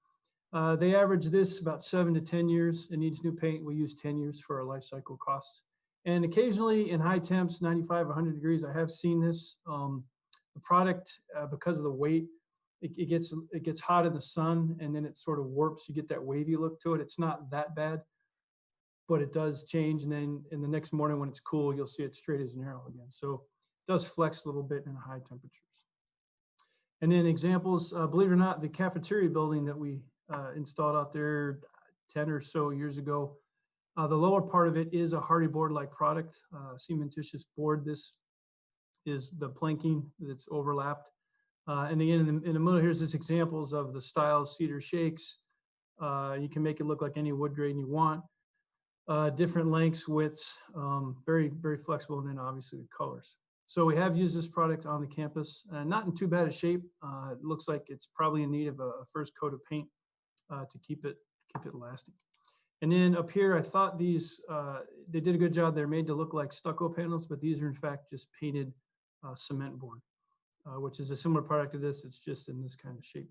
They average this about 7 to 10 years. It needs new paint. We use 10 years for our life cycle costs. And occasionally in high temps, 95, 100 degrees, I have seen this. The product, because of the weight, it gets hot in the sun, and then it sort of warps. You get that wavy look to it. It's not that bad, but it does change. And then in the next morning when it's cool, you'll see it straight as an arrow again. So it does flex a little bit in high temperatures. And then examples, believe it or not, the cafeteria building that we installed out there 10 or so years ago, the lower part of it is a hardy board-like product, cementitious board. This is the planking that's overlapped. And again, in the middle, here's just examples of the style cedar shakes. You can make it look like any wood grain you want. Different lengths, widths, very, very flexible, and then obviously the colors. So we have used this product on the campus, not in too bad a shape. It looks like it's probably in need of a first coat of paint to keep it lasting. And then up here, I thought these, they did a good job. They're made to look like stucco panels, but these are in fact just painted cement board, which is a similar product to this. It's just in this kind of shape.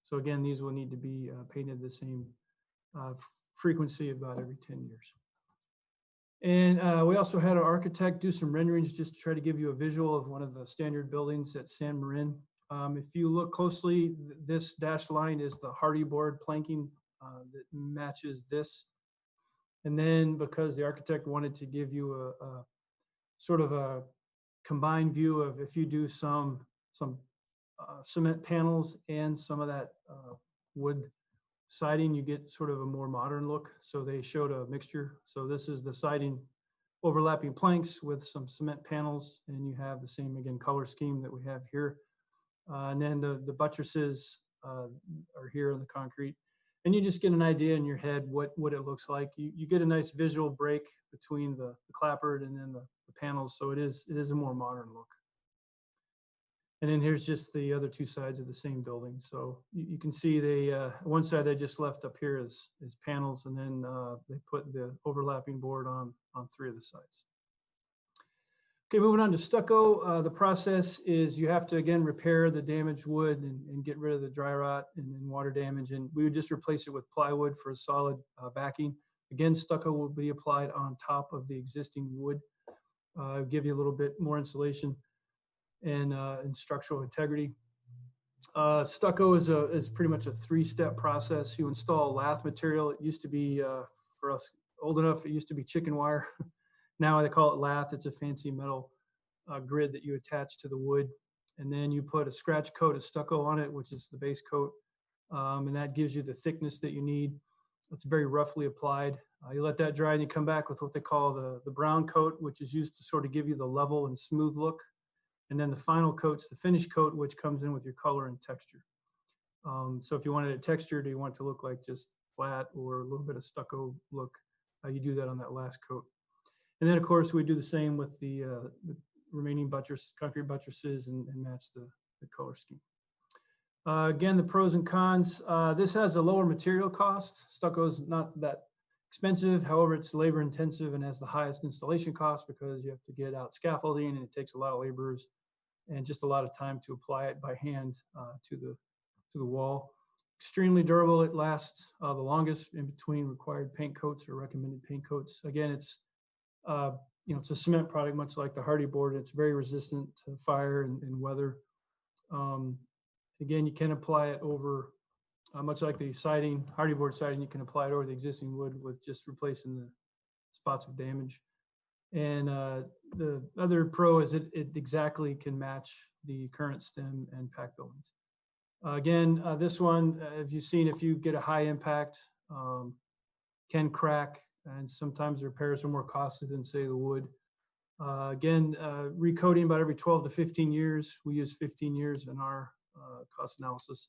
So again, these will need to be painted the same frequency about every 10 years. And we also had our architect do some renderings just to try to give you a visual of one of the standard buildings at San Marin. If you look closely, this dashed line is the hardy board planking that matches this. And then because the architect wanted to give you a sort of a combined view of if you do some cement panels and some of that wood siding, you get sort of a more modern look. So they showed a mixture. So this is the siding overlapping planks with some cement panels, and you have the same, again, color scheme that we have here. And then the buttresses are here in the concrete. And you just get an idea in your head what it looks like. You get a nice visual break between the clapboard and then the panels. So it is a more modern look. And then here's just the other two sides of the same building. So you can see they, one side they just left up here is panels, and then they put the overlapping board on 3 of the sides. Okay, moving on to stucco. The process is you have to, again, repair the damaged wood and get rid of the dry rot and water damage. And we would just replace it with plywood for a solid backing. Again, stucco will be applied on top of the existing wood. Give you a little bit more insulation and structural integrity. Stucco is pretty much a 3-step process. You install lath material. It used to be, for us old enough, it used to be chicken wire. Now they call it lath. It's a fancy metal grid that you attach to the wood. And then you put a scratch coat of stucco on it, which is the base coat. And that gives you the thickness that you need. It's very roughly applied. You let that dry and you come back with what they call the brown coat, which is used to sort of give you the level and smooth look. And then the final coat's the finish coat, which comes in with your color and texture. So if you wanted it textured, you want it to look like just flat or a little bit of stucco look, you do that on that last coat. And then, of course, we do the same with the remaining concrete buttresses and match the color scheme. Again, the pros and cons. This has a lower material cost. Stucco is not that expensive. However, it's labor intensive and has the highest installation cost because you have to get out scaffolding, and it takes a lot of laborers and just a lot of time to apply it by hand to the wall. Extremely durable. It lasts the longest in between required paint coats or recommended paint coats. Again, it's it's a cement product, much like the hardy board. It's very resistant to fire and weather. Again, you can apply it over, much like the siding, hardy board siding, you can apply it over the existing wood with just replacing the spots of damage. And the other pro is it exactly can match the current stem and pack buildings. Again, this one, as you've seen, if you get a high impact, can crack, and sometimes the repairs are more costly than, say, the wood. Again, recoating about every 12 to 15 years. We use 15 years in our cost analysis.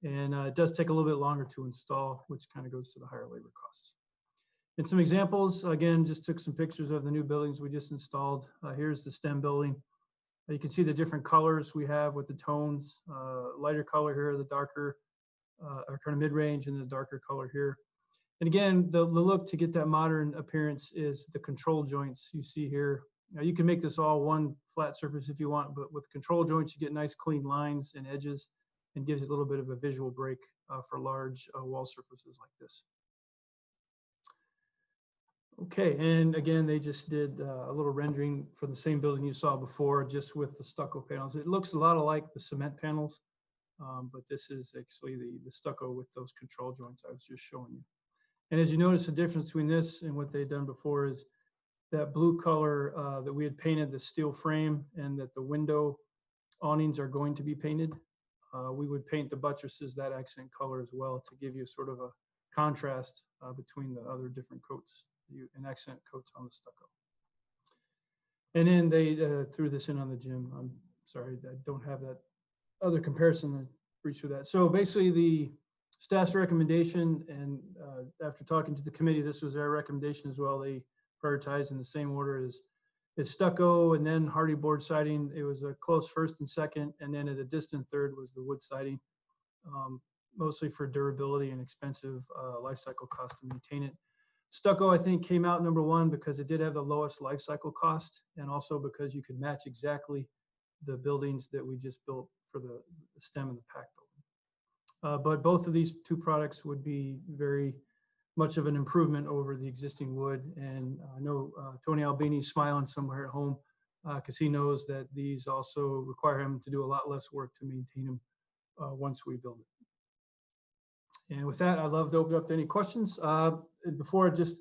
And it does take a little bit longer to install, which kind of goes to the higher labor costs. And some examples, again, just took some pictures of the new buildings we just installed. Here's the STEM building. You can see the different colors we have with the tones, lighter color here, the darker, or kind of mid-range, and the darker color here. And again, the look to get that modern appearance is the control joints you see here. Now, you can make this all one flat surface if you want, but with control joints, you get nice clean lines and edges and gives you a little bit of a visual break for large wall surfaces like this. Okay, and again, they just did a little rendering for the same building you saw before, just with the stucco panels. It looks a lot like the cement panels, but this is actually the stucco with those control joints I was just showing you. And as you notice, the difference between this and what they'd done before is that blue color that we had painted the steel frame, and that the window awnings are going to be painted. We would paint the buttresses that accent color as well to give you sort of a contrast between the other different coats and accent coats on the stucco. And then they threw this in on the gym. I'm sorry, I don't have that other comparison to reach through that. So basically the staff's recommendation, and after talking to the committee, this was their recommendation as well. They prioritized in the same order as stucco and then hardy board siding. It was a close first and second, and then at a distant third was the wood siding, mostly for durability and expensive life cycle cost to maintain it. Stucco, I think, came out number one because it did have the lowest life cycle cost, and also because you could match exactly the buildings that we just built for the STEM and the PAC building. But both of these two products would be very much of an improvement over the existing wood. And I know Tony Albini's smiling somewhere at home because he knows that these also require him to do a lot less work to maintain them once we build it. And with that, I'd love to open up to any questions. Before, just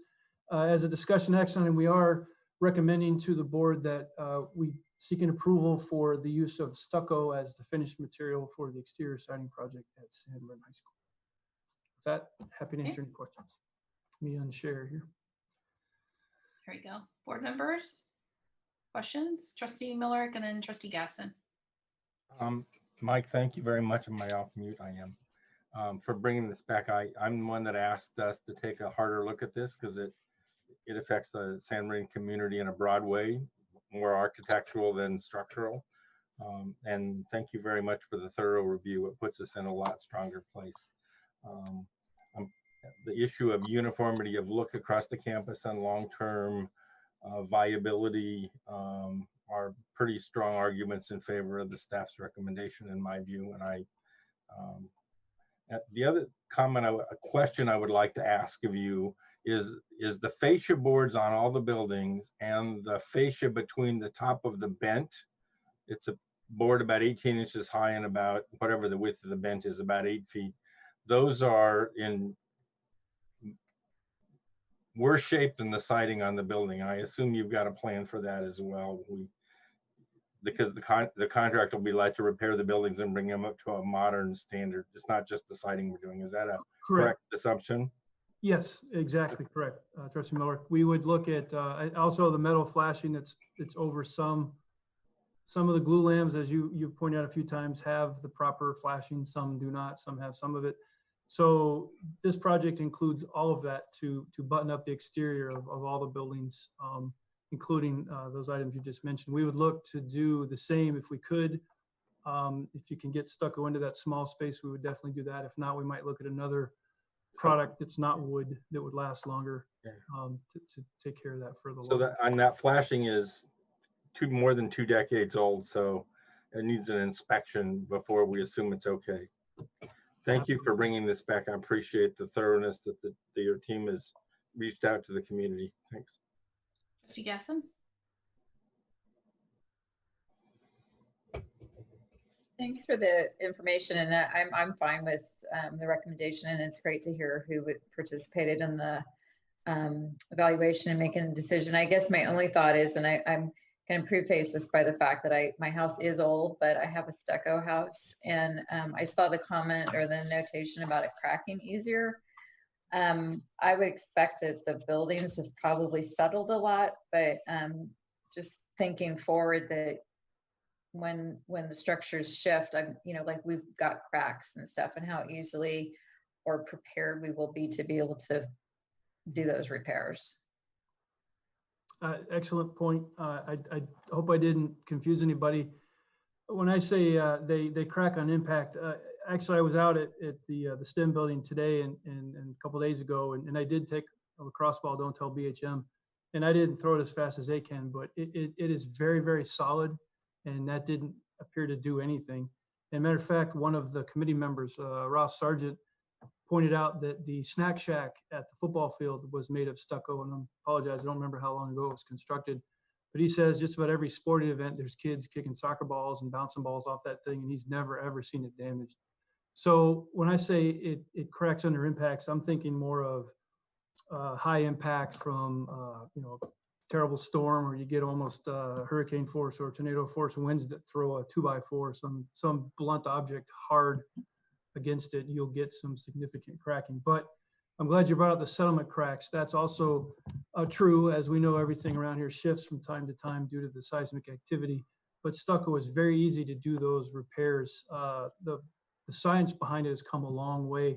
as a discussion action item, we are recommending to the board that we seek an approval for the use of stucco as the finished material for the exterior siding project at San Bernardino High School. With that, happy to answer any questions. Let me unshare here. There you go. Board members, questions? Trustee Miller and then Trustee Gasson. Mike, thank you very much. Am I off mute? I am. For bringing this back. I'm the one that asked us to take a harder look at this because it affects the San Marino community in a broad way, more architectural than structural. And thank you very much for the thorough review. It puts us in a lot stronger place. The issue of uniformity of look across the campus and long-term viability are pretty strong arguments in favor of the staff's recommendation, in my view. And the other question I would like to ask of you is the fascia boards on all the buildings and the fascia between the top of the bent. It's a board about 18 inches high and about whatever the width of the bent is, about 8 feet. Those are in worse shape than the siding on the building. I assume you've got a plan for that as well. Because the contract will be led to repair the buildings and bring them up to a modern standard. It's not just the siding we're doing. Is that a correct assumption? Yes, exactly correct, Trustee Miller. We would look at also the metal flashing that's over some of the glue lambs, as you pointed out a few times, have the proper flashing. Some do not. Some have some of it. So this project includes all of that to button up the exterior of all the buildings, including those items you just mentioned. We would look to do the same if we could. If you can get stucco into that small space, we would definitely do that. If not, we might look at another product that's not wood that would last longer to take care of that further. So that flashing is more than 2 decades old, so it needs an inspection before we assume it's okay. Thank you for bringing this back. I appreciate the thoroughness that your team has reached out to the community. Thanks. Trustee Gasson. Thanks for the information, and I'm fine with the recommendation, and it's great to hear who participated in the evaluation and making a decision. I guess my only thought is, and I'm going to preface this by the fact that my house is old, but I have a stucco house, and I saw the comment or the notation about it cracking easier. I would expect that the buildings have probably settled a lot, but just thinking forward that when the structures shift, like we've got cracks and stuff, and how easily or prepared we will be to be able to do those repairs. Excellent point. I hope I didn't confuse anybody. When I say they crack on impact, actually I was out at the STEM building today and a couple of days ago, and I did take a lacrosse ball, don't tell BHM, and I didn't throw it as fast as they can, but it is very, very solid, and that didn't appear to do anything. And matter of fact, one of the committee members, Ross Sargent, pointed out that the snack shack at the football field was made of stucco, and I apologize, I don't remember how long ago it was constructed. But he says just about every sporting event, there's kids kicking soccer balls and bouncing balls off that thing, and he's never, ever seen it damaged. So when I say it cracks under impacts, I'm thinking more of high impact from, terrible storm, or you get almost hurricane force or tornado force winds that throw a 2x4, some blunt object hard against it, you'll get some significant cracking. But I'm glad you brought up the settlement cracks. That's also true. As we know, everything around here shifts from time to time due to the seismic activity, but stucco is very easy to do those repairs. The science behind it has come a long way.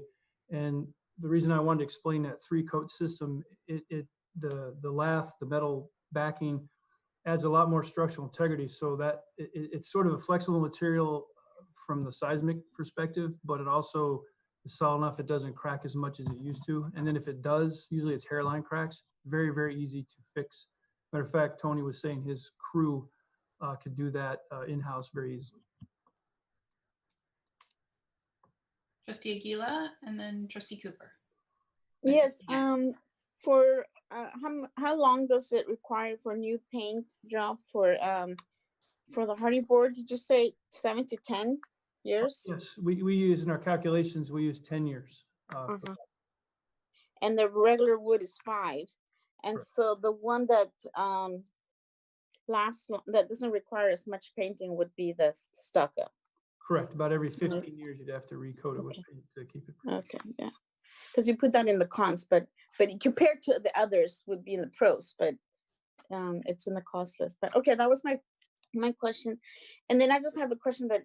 And the reason I wanted to explain that 3-coat system, the lath, the metal backing adds a lot more structural integrity, so that it's sort of a flexible material from the seismic perspective, but it also is solid enough it doesn't crack as much as it used to. And then if it does, usually it's hairline cracks, very, very easy to fix. Matter of fact, Tony was saying his crew could do that in-house very easily. Trustee Aguila and then trustee Cooper. Yes, for how long does it require for a new paint job for the hardy board? Did you say 7 to 10 years? Yes, we use in our calculations, we use 10 years. And the regular wood is 5. And Correct. so the one that that doesn't require as much painting would be the stucco. Correct. About every 15 years, you'd have to recoat it with paint to keep it. Okay, yeah. Because you put that in the cons, but compared to the others would be in the pros, but it's in the cost list. But okay, that was my question. And then I just have a question that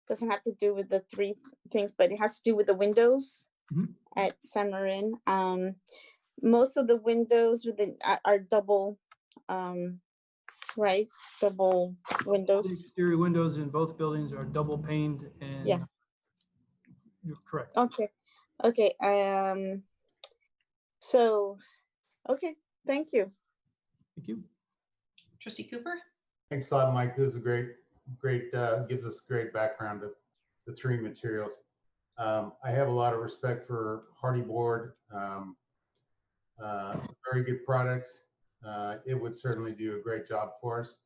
doesn't have to do with the 3 things, but it has to do with the windows at San Marin. Most of the windows are double, right? Double windows. The exterior windows in both buildings are double paned, and yeah, you're correct. Okay. So, okay, thank you. Thank you. Trustee Cooper? Thanks a lot, Mike. This is a great, gives us a great background of the 3 materials. I have a lot of respect for Hardy Board. Very good product. It would certainly do a great job for us.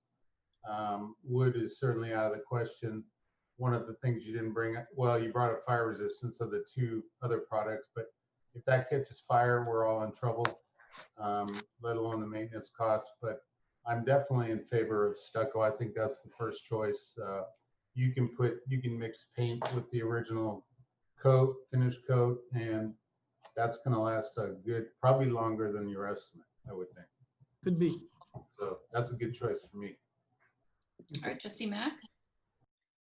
Wood is certainly out of the question. One of the things you didn't bring up, well, you brought up fire resistance of the 2 other products, but if that catches fire, we're all in trouble, let alone the maintenance costs. But I'm definitely in favor of stucco. I think that's the first choice. You can mix paint with the original coat, finish coat, and that's going to last a good, probably longer than your estimate, I would think. Could be. So that's a good choice for me. All right, trustee Mack?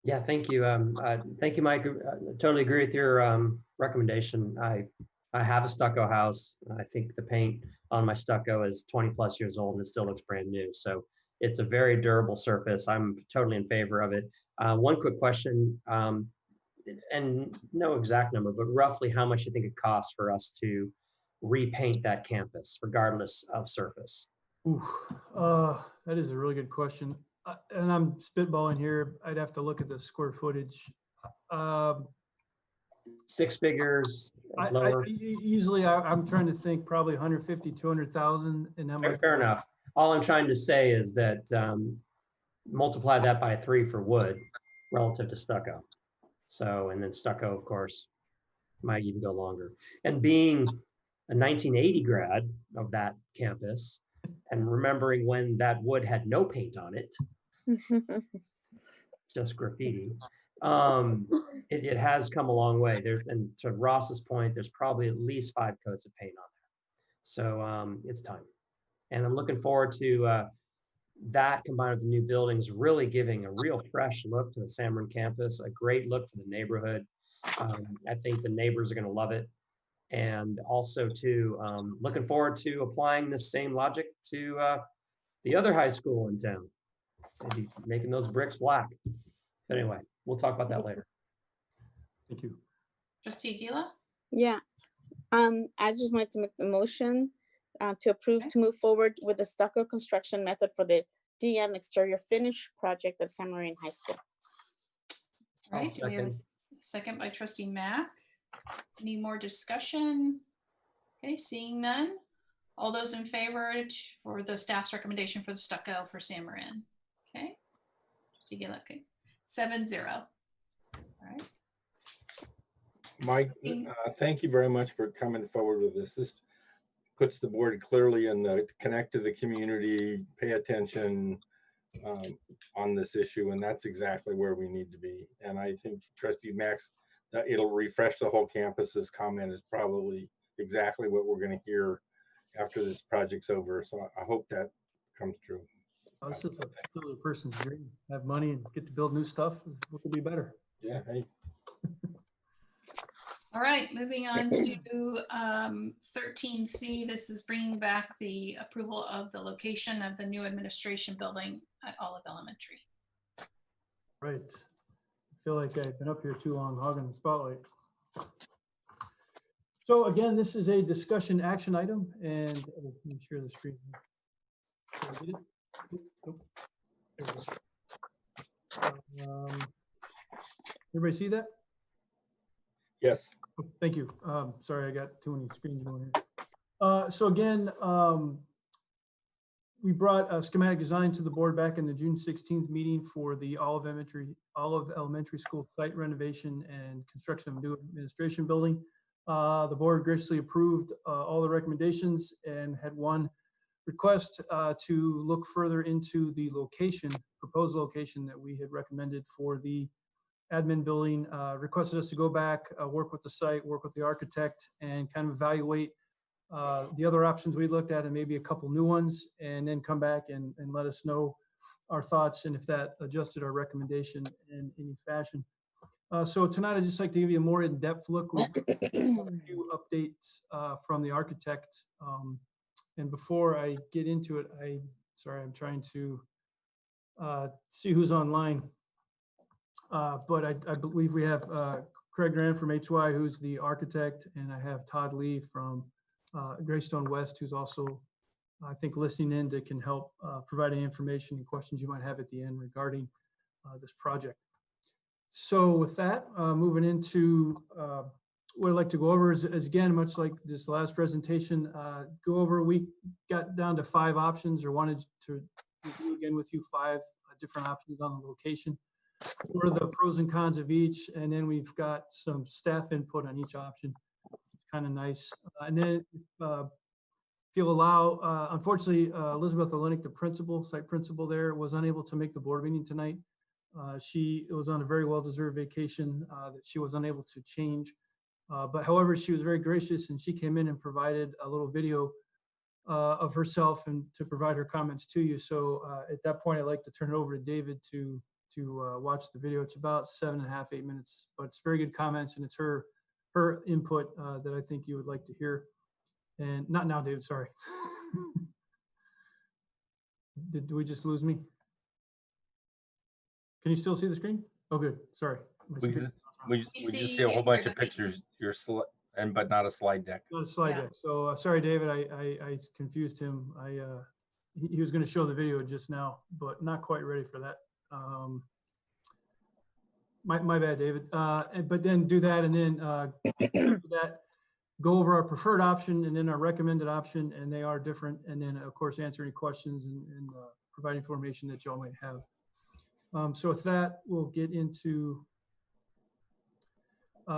Yeah, thank you. Thank you, Mike. Totally agree with your recommendation. I have a stucco house. I think the paint on my stucco is 20+ years old and it still looks brand new. So it's a very durable surface. I'm totally in favor of it. One quick question, and no exact number, but roughly how much you think it costs for us to repaint that campus, regardless of surface? Ooh, that is a really good question. And I'm spitballing here. I'd have to look at the square footage. 6 figures, lower. Easily, I'm trying to think probably 150, 200,000. And that might Fair enough. All I'm trying to say is that multiply that by 3 for wood relative to stucco. So, and then stucco, of course, might even go longer. And being a 1980 grad of that campus, and remembering when that wood had no paint on it, just graffiti, it has come a long way. And to Ross's point, there's probably at least 5 coats of paint on there. So it's time. And I'm looking forward to that combined with the new buildings really giving a real fresh look to the San Marin campus, a great look for the neighborhood. I think the neighbors are going to love it. And also too, looking forward to applying the same logic to the other high school in town, maybe making those bricks black. But anyway, we'll talk about that later. Thank you. Trustee Aguila? Yeah, I just wanted to make the motion to approve to move forward with the stucco construction method for the DM exterior finish project at San Marin High School. All right, do we have a second by trustee Mack? Any more discussion? Okay, seeing none. All those in favor for the staff's recommendation for the stucco for San Marin? Okay. Trustee Gillett, okay. 7-0. All right. Mike, thank you very much for coming forward with this. This puts the board clearly in the connect to the community, pay attention on this issue, and that's exactly where we need to be. And I think Trustee Max, that it'll refresh the whole campus's comment is probably exactly what we're going to hear after this project's over. So I hope that comes true. This is a person's dream. Have money and get to build new stuff. What could be better? Yeah. Hey. All right, moving on to 13C. This is bringing back the approval of the location of the new administration building at Olive Elementary. Right. I feel like I've been up here too long hogging the spotlight. So again, this is a discussion action item, and let me share the screen. Did I get it? Nope. There we go. Everybody see that? Yes. Oh, thank you. Sorry, I got too many screens going here. So again, we brought a schematic design to the board back in the June 16th meeting for the Olive Elementary School site renovation and construction of a new administration building. The board graciously approved all the recommendations and had one request to look further into the location, proposed location that we had recommended for the admin building. Requested us to go back, work with the site, work with the architect, and kind of evaluate the other options we looked at and maybe a couple new ones, and then come back and let us know our thoughts and if that adjusted our recommendation in any fashion. So tonight I'd just like to give you a more in-depth look with a few updates from the architect. And before I get into it, I'm trying to see who's online. But I believe we have Craig Grant from HY, who's the architect, and I have Todd Lee from Greystone West, who's also, I think, listening in to can help provide any information and questions you might have at the end regarding this project. So with that, moving into what I'd like to go over is again, much like this last presentation, we got down to 5 options, or wanted to review again with you 5 different options on the location. What are the pros and cons of each? And then we've got some staff input on each option. It's kind of nice. And then if you'll allow, unfortunately, Elizabeth Olenek, the site principal there, was unable to make the board meeting tonight. She was on a very well-deserved vacation that she was unable to change. But however, she was very gracious, and she came in and provided a little video of herself and to provide her comments to you. So at that point, I'd like to turn it over to David to watch the video. It's about 7.5, 8 minutes, but it's very good comments, and it's her input that I think you would like to hear. And not now, David, sorry. Did we just lose me? Can you still see the screen? Oh, good. Sorry. We just see a whole bunch of pictures, but not a slide deck. Not a slide deck. So sorry, David, I confused him. He was going to show the video just now, but not quite ready for that. My bad, David. But then do that, and then after that, go over our preferred option and then our recommended option, and they are different. And then, of course, answer any questions and provide information that y'all might have. So with that, we'll get into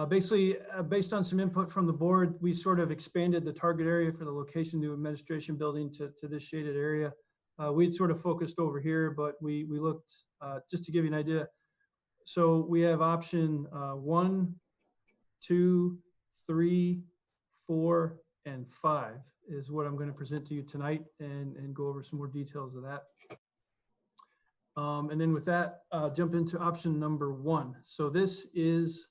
basically based on some input from the board, we sort of expanded the target area for the location to administration building to this shaded area. We'd sort of focused over here, but we looked, just to give you an idea. So we have option 1, 2, 3, 4, and 5 is what I'm going to present to you tonight, and go over some more details of that. And then with that, jump into option number 1. So this is,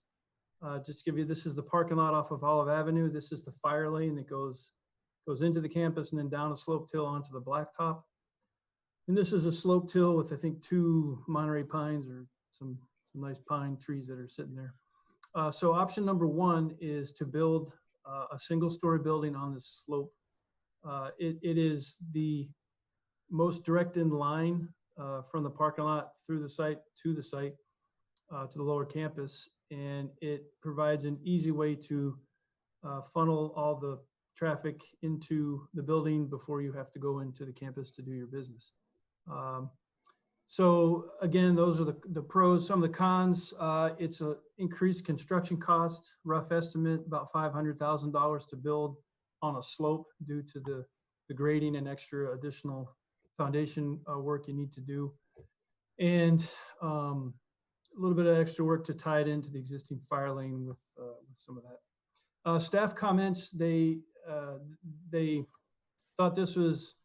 just to give you, this is the parking lot off of Olive Avenue. This is the fire lane that goes into the campus and then down a slope hill onto the blacktop. And this is a sloped hill with, I think, 2 Monterey pines or some nice pine trees that are sitting there. So option number 1 is to build a single-story building on this slope. It is the most direct in line from the parking lot through the site to the site, to the lower campus. and it provides an easy way to funnel all the traffic into the building before you have to go into the campus to do your business. So again, those are the pros. Some of the cons, it's an increased construction cost, rough estimate, about $500,000 to build on a slope due to the grading and extra additional foundation work you need to do. And a little bit of extra work to tie it into the existing fire lane with some of that. Staff comments, they thought this was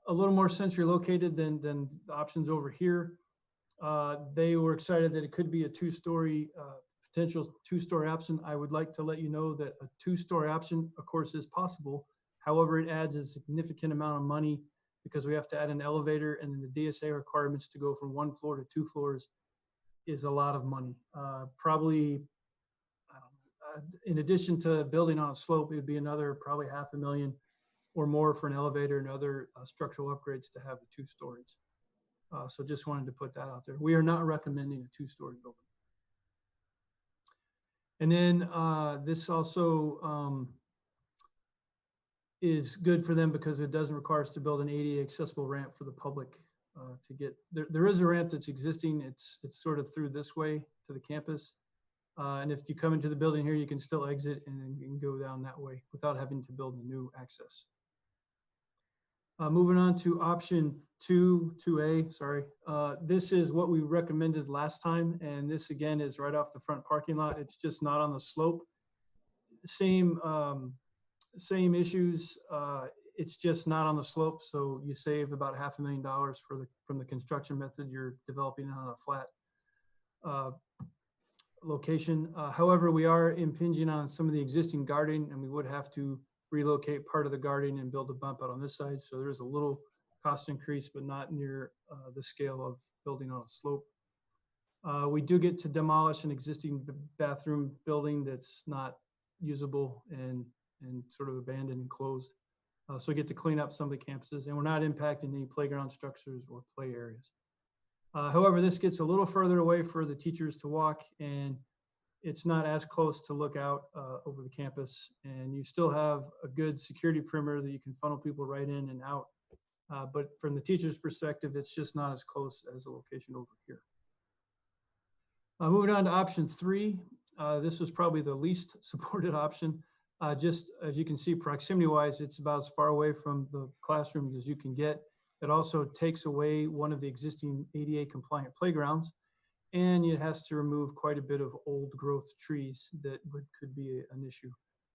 a little more centrally located than the options over here. They were excited that it could be a two-story, potential two-story option. I would like to let you know that a two-story option, of course, is possible. However, it adds a significant amount of money because we have to add an elevator, and then the DSA requirements to go from 1 floor to 2 floors is a lot of money. Probably, I don't know, in addition to building on a slope, it would be another probably $500,000 or more for an elevator and other structural upgrades to have the 2 stories. So just wanted to put that out there. We are not recommending a 2-story building. And then this also is good for them because it doesn't require us to build an ADA accessible ramp for the public to get. There is a ramp that's existing. It's sort of through this way to the campus. And if you come into the building here, you can still exit and go down that way without having to build a new access. Moving on to option 2A, sorry. This is what we recommended last time. And this again is right off the front parking lot. It's just not on the slope. Same issues. It's just not on the slope. So you save about $500,000 from the construction method. You're developing on a flat location. However, we are impinging on some of the existing guarding, and we would have to relocate part of the guarding and build a bump out on this side. So there is a little cost increase, but not near the scale of building on a slope. We do get to demolish an existing bathroom building that's not usable and sort of abandoned and closed. So we get to clean up some of the campuses, and we're not impacting any playground structures or play areas. However, this gets a little further away for the teachers to walk, and it's not as close to look out over the campus, and you still have a good security perimeter that you can funnel people right in and out. But from the teacher's perspective, it's just not as close as the location over here. Moving on to option 3, this was probably the least supported option. Just as you can see, proximity-wise, it's about as far away from the classrooms as you can get. It also takes away one of the existing ADA compliant playgrounds, and it has to remove quite a bit of old growth trees that could be an issue.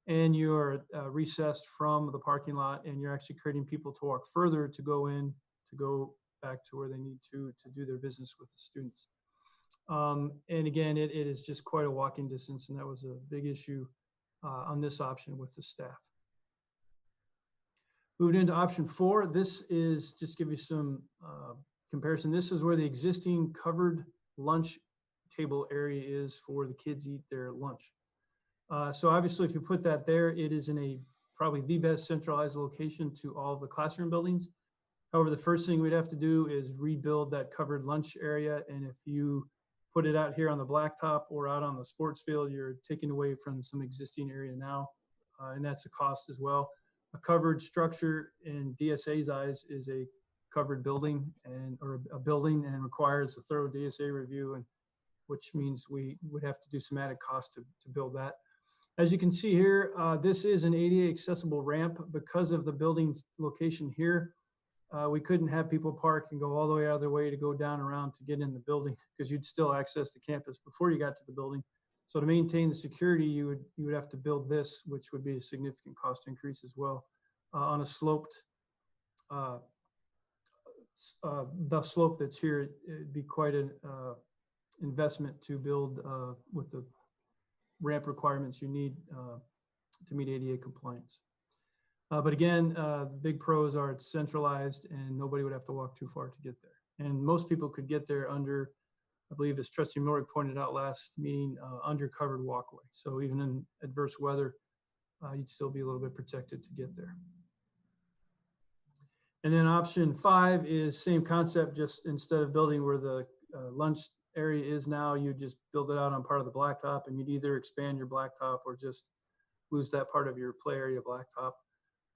And you're recessed from the parking lot, and you're actually creating people to walk further to go in, to go back to where they need to do their business with the students. And again, it is just quite a walking distance, and that was a big issue on this option with the staff. Moving into option 4, this is just give you some comparison. This is where the existing covered lunch table area is for the kids eat their lunch. So obviously if you put that there, it is in a probably the best centralized location to all of the classroom buildings. However, the first thing we'd have to do is rebuild that covered lunch area. And if you put it out here on the blacktop or out on the sports field, you're taking away from some existing area now. And that's a cost as well. A covered structure in DSA's eyes is a covered building or a building and requires a thorough DSA review, and which means we would have to do some added cost to build that. As you can see here, this is an ADA accessible ramp. Because of the building's location here, we couldn't have people park and go all the way out of their way to go down around to get in the building, because you'd still access the campus before you got to the building. So to maintain the security, you would have to build this, which would be a significant cost increase as well. On a sloped, the slope that's here, it'd be quite an investment to build with the ramp requirements you need to meet ADA compliance. But again, big pros are it's centralized and nobody would have to walk too far to get there. And most people could get there under, I believe as Trustee Miller pointed out last meeting, under covered walkway. So even in adverse weather, you'd still be a little bit protected to get there. And then option 5 is same concept, just instead of building where the lunch area is now, you just build it out on part of the blacktop, and you'd either expand your blacktop or just lose that part of your play area blacktop.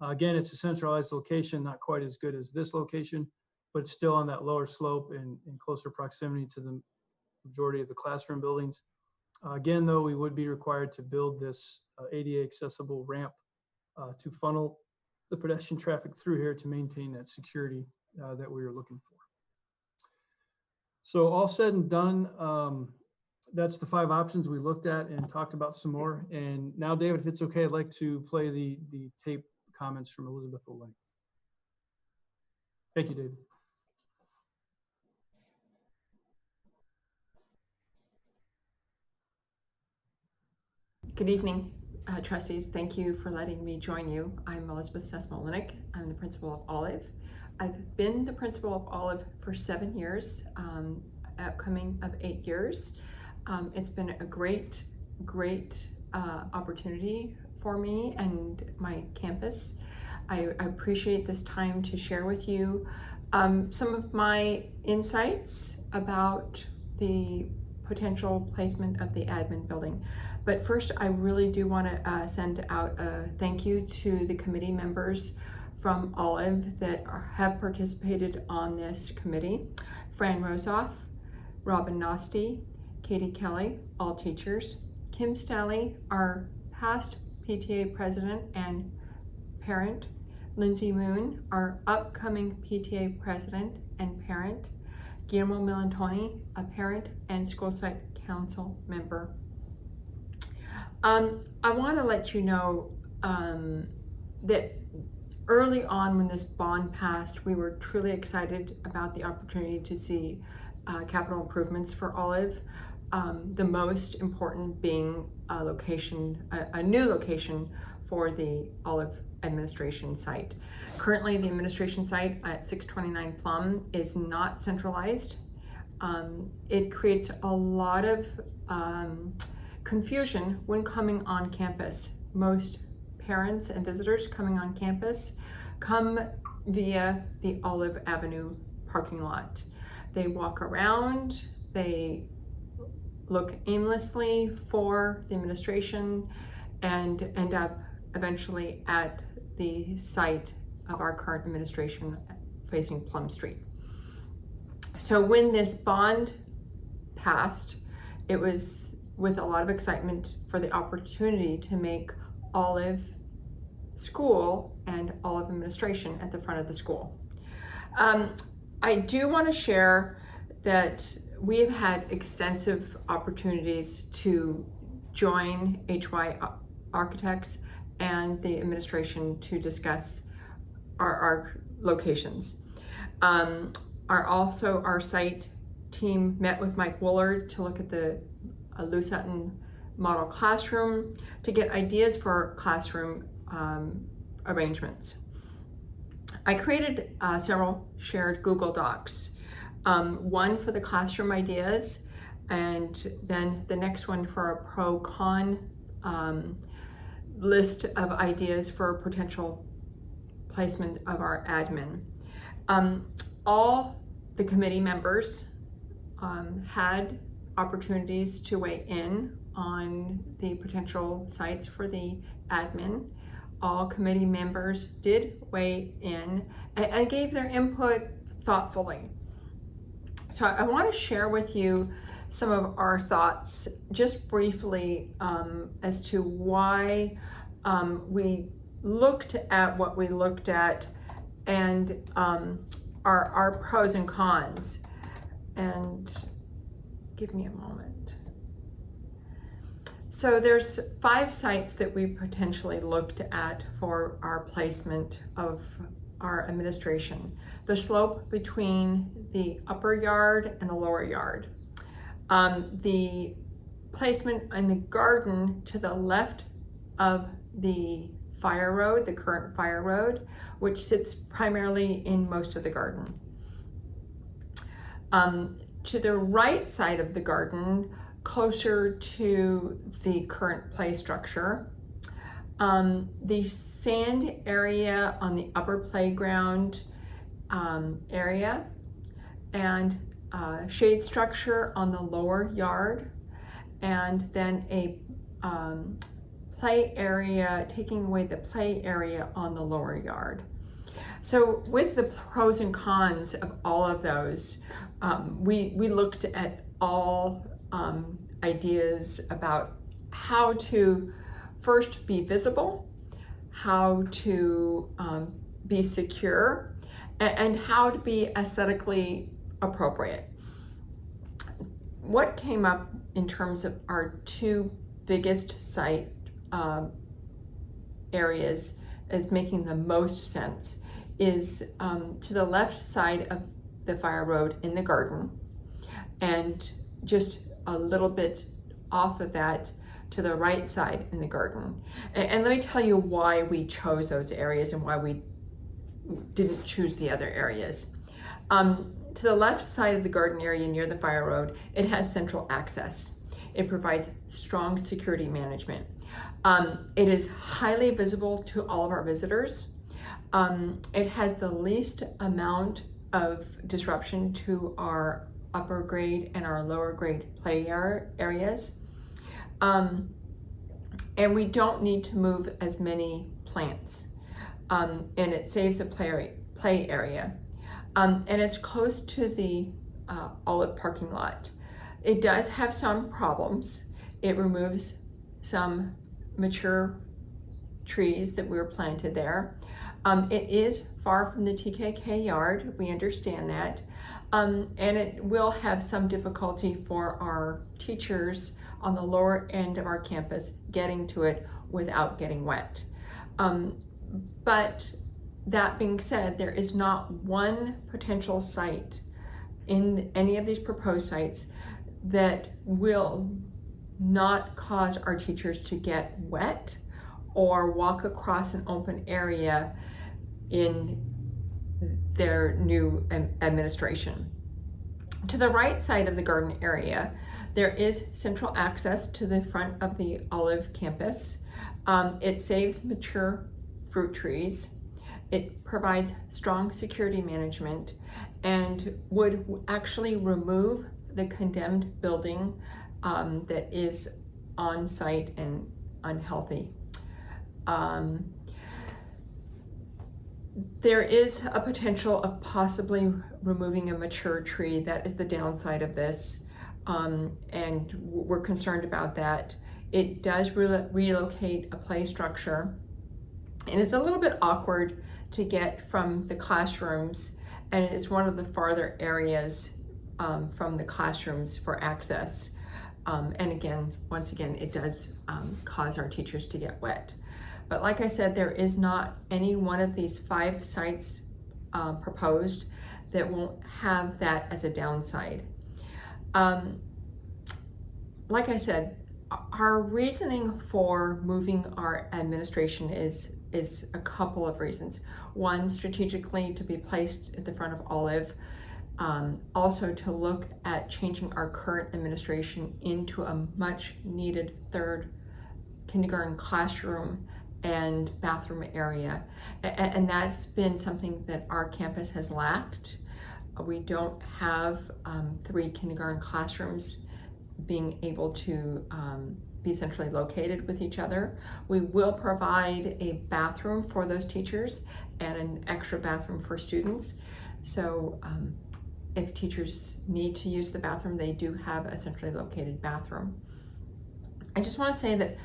Again, it's a centralized location, not quite as good as this location, but it's still on that lower slope and in closer proximity to the majority of the classroom buildings. Again, though, we would be required to build this ADA accessible ramp to funnel the pedestrian traffic through here to maintain that security that we were looking for. So all said and done, that's the 5 options we looked at and talked about some more. And now, David, if it's okay, I'd like to play the tape comments from Elizabeth Olenek. Thank you, David. Good evening, trustees. Thank you for letting me join you. I'm Elizabeth Sesmolinik. I'm the principal of Olive. I've been the principal of Olive for 7 years, upcoming of 8 years. It's been a great opportunity for me and my campus. I appreciate this time to share with you some of my insights about the potential placement of the admin building. But first, I really do want to send out a thank you to the committee members from Olive that have participated on this committee. Fran Rosoff, Robin Nosti, Katie Kelly, all teachers, Kim Stalley, our past PTA president and parent, Lindsay Moon, our upcoming PTA president and parent, Guillermo Milantoni, a parent and school site council member. I want to let you know that early on when this bond passed, we were truly excited about the opportunity to see capital improvements for Olive. The most important being a new location for the Olive administration site. Currently, the administration site at 629 Plum is not centralized. It creates a lot of confusion when coming on campus. Most parents and visitors coming on campus come via the Olive Avenue parking lot. They walk around, they look aimlessly for the administration and end up eventually at the site of our current administration facing Plum Street. So when this bond passed, it was with a lot of excitement for the opportunity to make Olive School and Olive administration at the front of the school. I do want to share that we have had extensive opportunities to join HY Architects and the administration to discuss our locations. Our site team met with Mike Woolard to look at the Lou Sutton model classroom to get ideas for classroom arrangements. I created several shared Google Docs, one for the classroom ideas, and then the next one for a pro-con list of ideas for potential placement of our admin. All the committee members had opportunities to weigh in on the potential sites for the admin. All committee members did weigh in and gave their input thoughtfully. So I want to share with you some of our thoughts just briefly as to why we looked at what we looked at and our pros and cons. And give me a moment. So there's 5 sites that we potentially looked at for our placement of our administration. The slope between the upper yard and the lower yard. The placement in the garden to the left of the fire road, the current fire road, which sits primarily in most of the garden. To the right side of the garden, closer to the current play structure. The sand area on the upper playground area, and shade structure on the lower yard, and then a play area, taking away the play area on the lower yard. So with the pros and cons of all of those, we looked at all ideas about how to first be visible, how to be secure, and how to be aesthetically appropriate. What came up in terms of our two biggest site areas as making the most sense is to the left side of the fire road in the garden, and just a little bit off of that to the right side in the garden. And let me tell you why we chose those areas and why we didn't choose the other areas. To the left side of the garden area near the fire road, it has central access. It provides strong security management. It is highly visible to all of our visitors. It has the least amount of disruption to our upper grade and our lower grade play areas. And we don't need to move as many plants. And it saves a play area. And it's close to the Olive parking lot. It does have some problems. It removes some mature trees that were planted there. It is far from the TKK yard, we understand that. And it will have some difficulty for our teachers on the lower end of our campus getting to it without getting wet. But that being said, there is not one potential site in any of these proposed sites that will not cause our teachers to get wet or walk across an open area in their new administration. To the right side of the garden area, there is central access to the front of the Olive campus. It saves mature fruit trees. It provides strong security management and would actually remove the condemned building that is on site and unhealthy. There is a potential of possibly removing a mature tree. That is the downside of this, and we're concerned about that. It does relocate a play structure, and it's a little bit awkward to get from the classrooms, and it is one of the farther areas from the classrooms for access. And again, once again, it does cause our teachers to get wet. But like I said, there is not any one of these 5 sites proposed that won't have that as a downside. Like I said, our reasoning for moving our administration is a couple of reasons. One, strategically to be placed at the front of Olive. Also to look at changing our current administration into a much needed 3rd kindergarten classroom and bathroom area. And that's been something that our campus has lacked. We don't have 3 kindergarten classrooms being able to be centrally located with each other. We will provide a bathroom for those teachers and an extra bathroom for students. So if teachers need to use the bathroom, they do have a centrally located bathroom. I just want to say that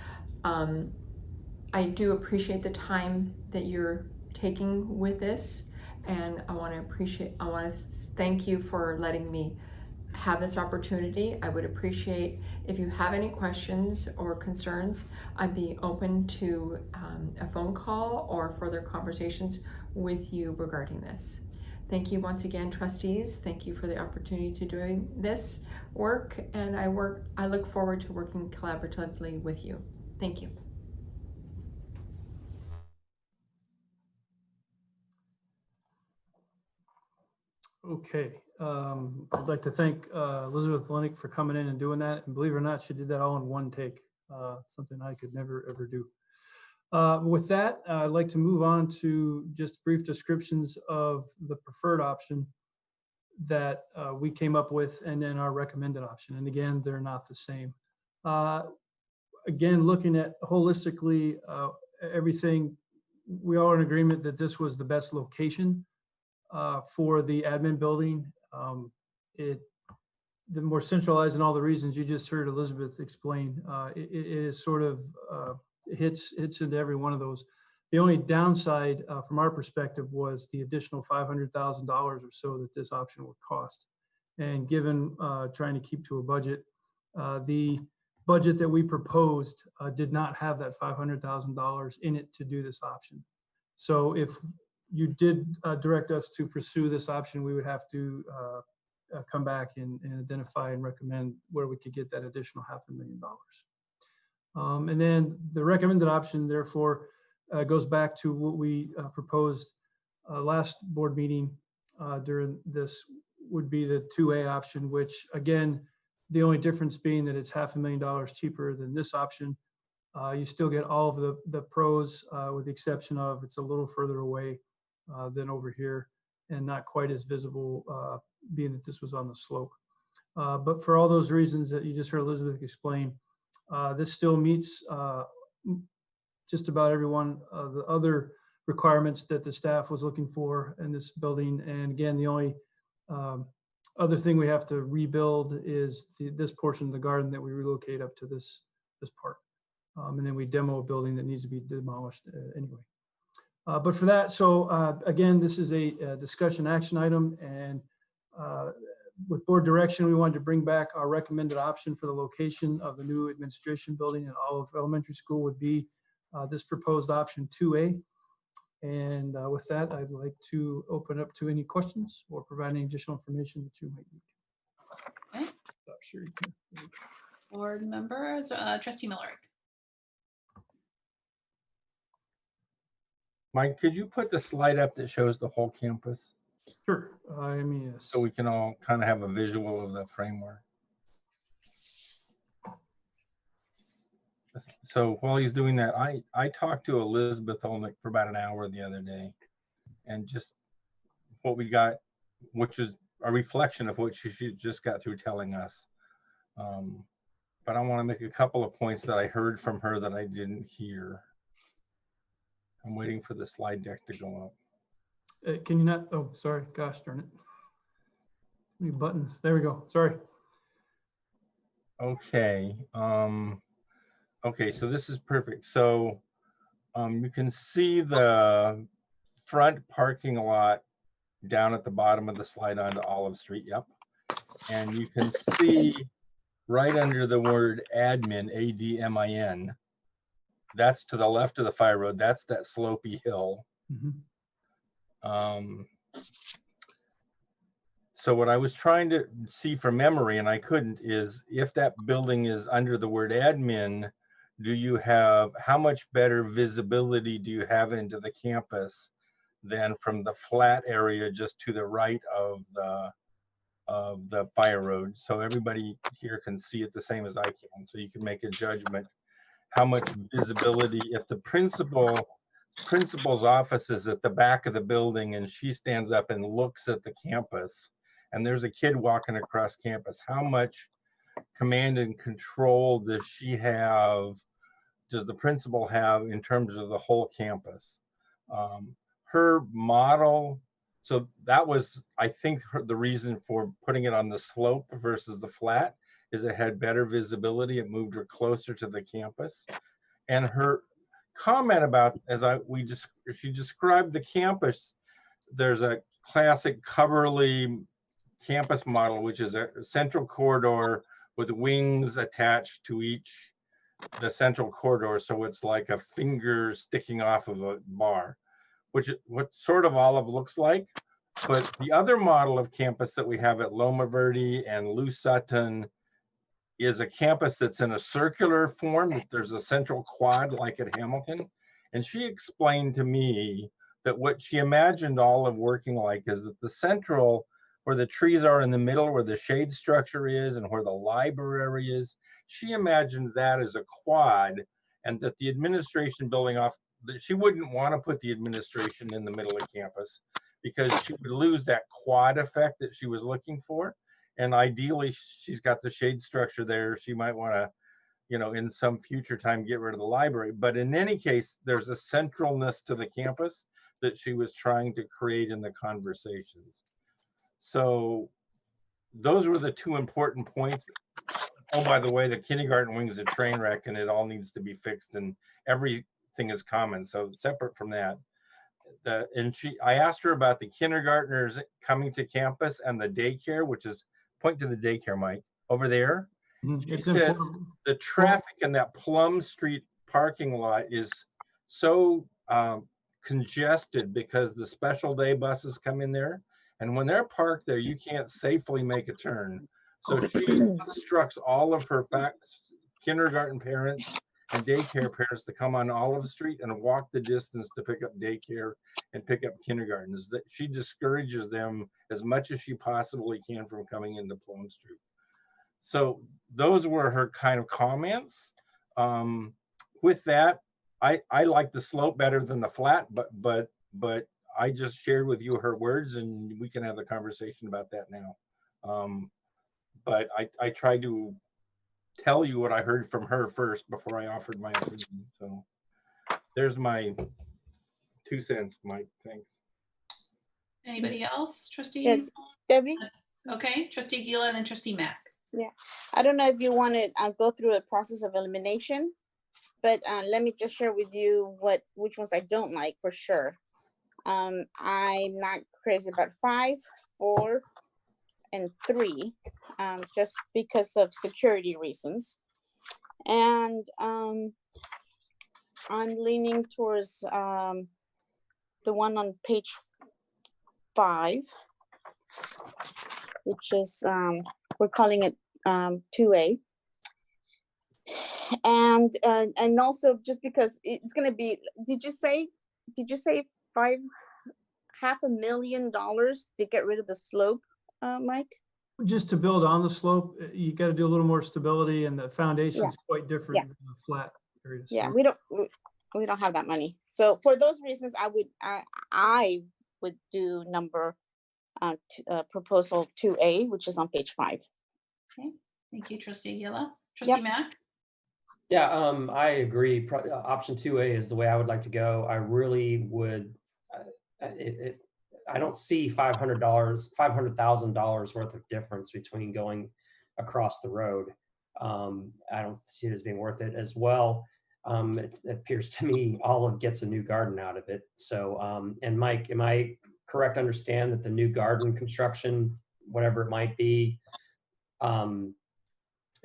I do appreciate the time that you're taking with this, and I want to thank you for letting me have this opportunity. I would appreciate if you have any questions or concerns. I'd be open to a phone call or further conversations with you regarding this. Thank you once again, trustees. Thank you for the opportunity to doing this work, and I look forward to working collaboratively with you. Thank you. Okay, I'd like to thank Elizabeth Lennick for coming in and doing that. And believe it or not, she did that all in one take, something I could never, ever do. With that, I'd like to move on to just brief descriptions of the preferred option. that we came up with, and then our recommended option. And again, they're not the same. Again, looking at holistically everything, we all are in agreement that this was the best location for the admin building. The more centralized, and all the reasons you just heard Elizabeth explain, it is sort of hits into every one of those. The only downside from our perspective was the additional $500,000 or so that this option would cost. And given trying to keep to a budget, the budget that we proposed did not have that $500,000 in it to do this option. So if you did direct us to pursue this option, we would have to come back and identify and recommend where we could get that additional $500,000. And then the recommended option, therefore, goes back to what we proposed last board meeting during this, would be the 2A option, which again, the only difference being that it's $500,000 cheaper than this option. You still get all of the pros with the exception of it's a little further away than over here and not quite as visible, being that this was on the slope. But for all those reasons that you just heard Elizabeth explain, this still meets just about every one of the other requirements that the staff was looking for in this building. And again, the only other thing we have to rebuild is this portion of the garden that we relocate up to this part. And then we demo a building that needs to be demolished anyway. But for that, so again, this is a discussion action item, and with board direction, we wanted to bring back our recommended option for the location of the new administration building in Olive Elementary School would be this proposed option 2A. And with that, I'd like to open up to any questions or provide any additional information that you might need. Okay. Board members, Trustee Millerick. Mike, could you put the slide up that shows the whole campus? Sure. Yes. So we can all kind of have a visual of the framework. So while he's doing that, I talked to Elizabeth Olnick for about an hour the other day, and just what we got, which is a reflection of what she just got through telling us. But I want to make a couple of points that I heard from her that I didn't hear. I'm waiting for the slide deck to go up. Can you not? Oh, sorry. Gosh darn it. Any buttons? There we go. Sorry. Okay. Okay, so this is perfect. So you can see the front parking lot down at the bottom of the slide onto Olive Street. Yep. And you can see right under the word admin, A-D-M-I-N, that's to the left of the fire road. That's that slopey hill. Mm-hmm. So what I was trying to see from memory, and I couldn't, is if that building is under the word admin, do you have, how much better visibility do you have into the campus than from the flat area just to the right of the fire road? So everybody here can see it the same as I can. So you can make a judgment how much visibility, if the principal's office is at the back of the building and she stands up and looks at the campus and there's a kid walking across campus, how much command and control does she have, does the principal have in terms of the whole campus? Her model, so that was, I think, the reason for putting it on the slope versus the flat, is it had better visibility. It moved her closer to the campus. And her comment about, she described the campus, there's a classic Coverly campus model, which is a central corridor with wings attached to the central corridor. So it's like a finger sticking off of a bar, which is what sort of Olive looks like. But the other model of campus that we have at Loma Verde and Lou Sutton is a campus that's in a circular form. There's a central quad like at Hamilton. And she explained to me that what she imagined Olive working like is that the central, where the trees are in the middle, where the shade structure is and where the library is, she imagined that as a quad, and that the administration building off, that she wouldn't want to put the administration in the middle of campus because she would lose that quad effect that she was looking for. And ideally, she's got the shade structure there. She might want to, you know, in some future time, get rid of the library. But in any case, there's a centralness to the campus that she was trying to create in the conversations. So those were the two important points. Oh, by the way, the kindergarten wing is a train wreck and it all needs to be fixed and everything is common. So separate from that, I asked her about the kindergartners coming to campus and the daycare, which is, point to the daycare, Mike, over there. She says the traffic in that Plum Street parking lot is so congested because the special day buses come in there. And when they're parked there, you can't safely make a turn. So she instructs all of her kindergarten parents and daycare parents to come on Olive Street and walk the distance to pick up daycare and pick up kindergartens. That she discourages them as much as she possibly can from coming into Plum Street. So those were her kind of comments. With that, I like the slope better than the flat, but I just shared with you her words, and we can have the conversation about that now. But I tried to tell you what I heard from her first before I offered my opinion. So there's my 2 cents, Mike. Thanks. Anybody else? Trustee? Yes, Debbie? Okay, Trustee Gila and then Trustee Mack. Yeah, I don't know if you want to go through a process of elimination, but let me just share with you which ones I don't like for sure. I'm not crazy about 5, 4, and 3, just because of security reasons. And I'm leaning towards the one on page 5, which is, we're calling it 2A. And also just because it's going to be, did you say $500,000 to get rid of the slope, Mike? Just to build on the slope, you got to do a little more stability, and the foundation is quite different than the flat area. Yeah, we don't have that money. So for those reasons, I would do number proposal 2A, which is on page 5. Okay, thank you, Trustee Gila. Trustee Mack? Yeah, I agree. Option 2A is the way I would like to go. I really would, I don't see $500,000 worth of difference between going across the road. I don't see it as being worth it as well. It appears to me Olive gets a new garden out of it. So, and Mike, am I correct to understand that the new garden construction, whatever it might be,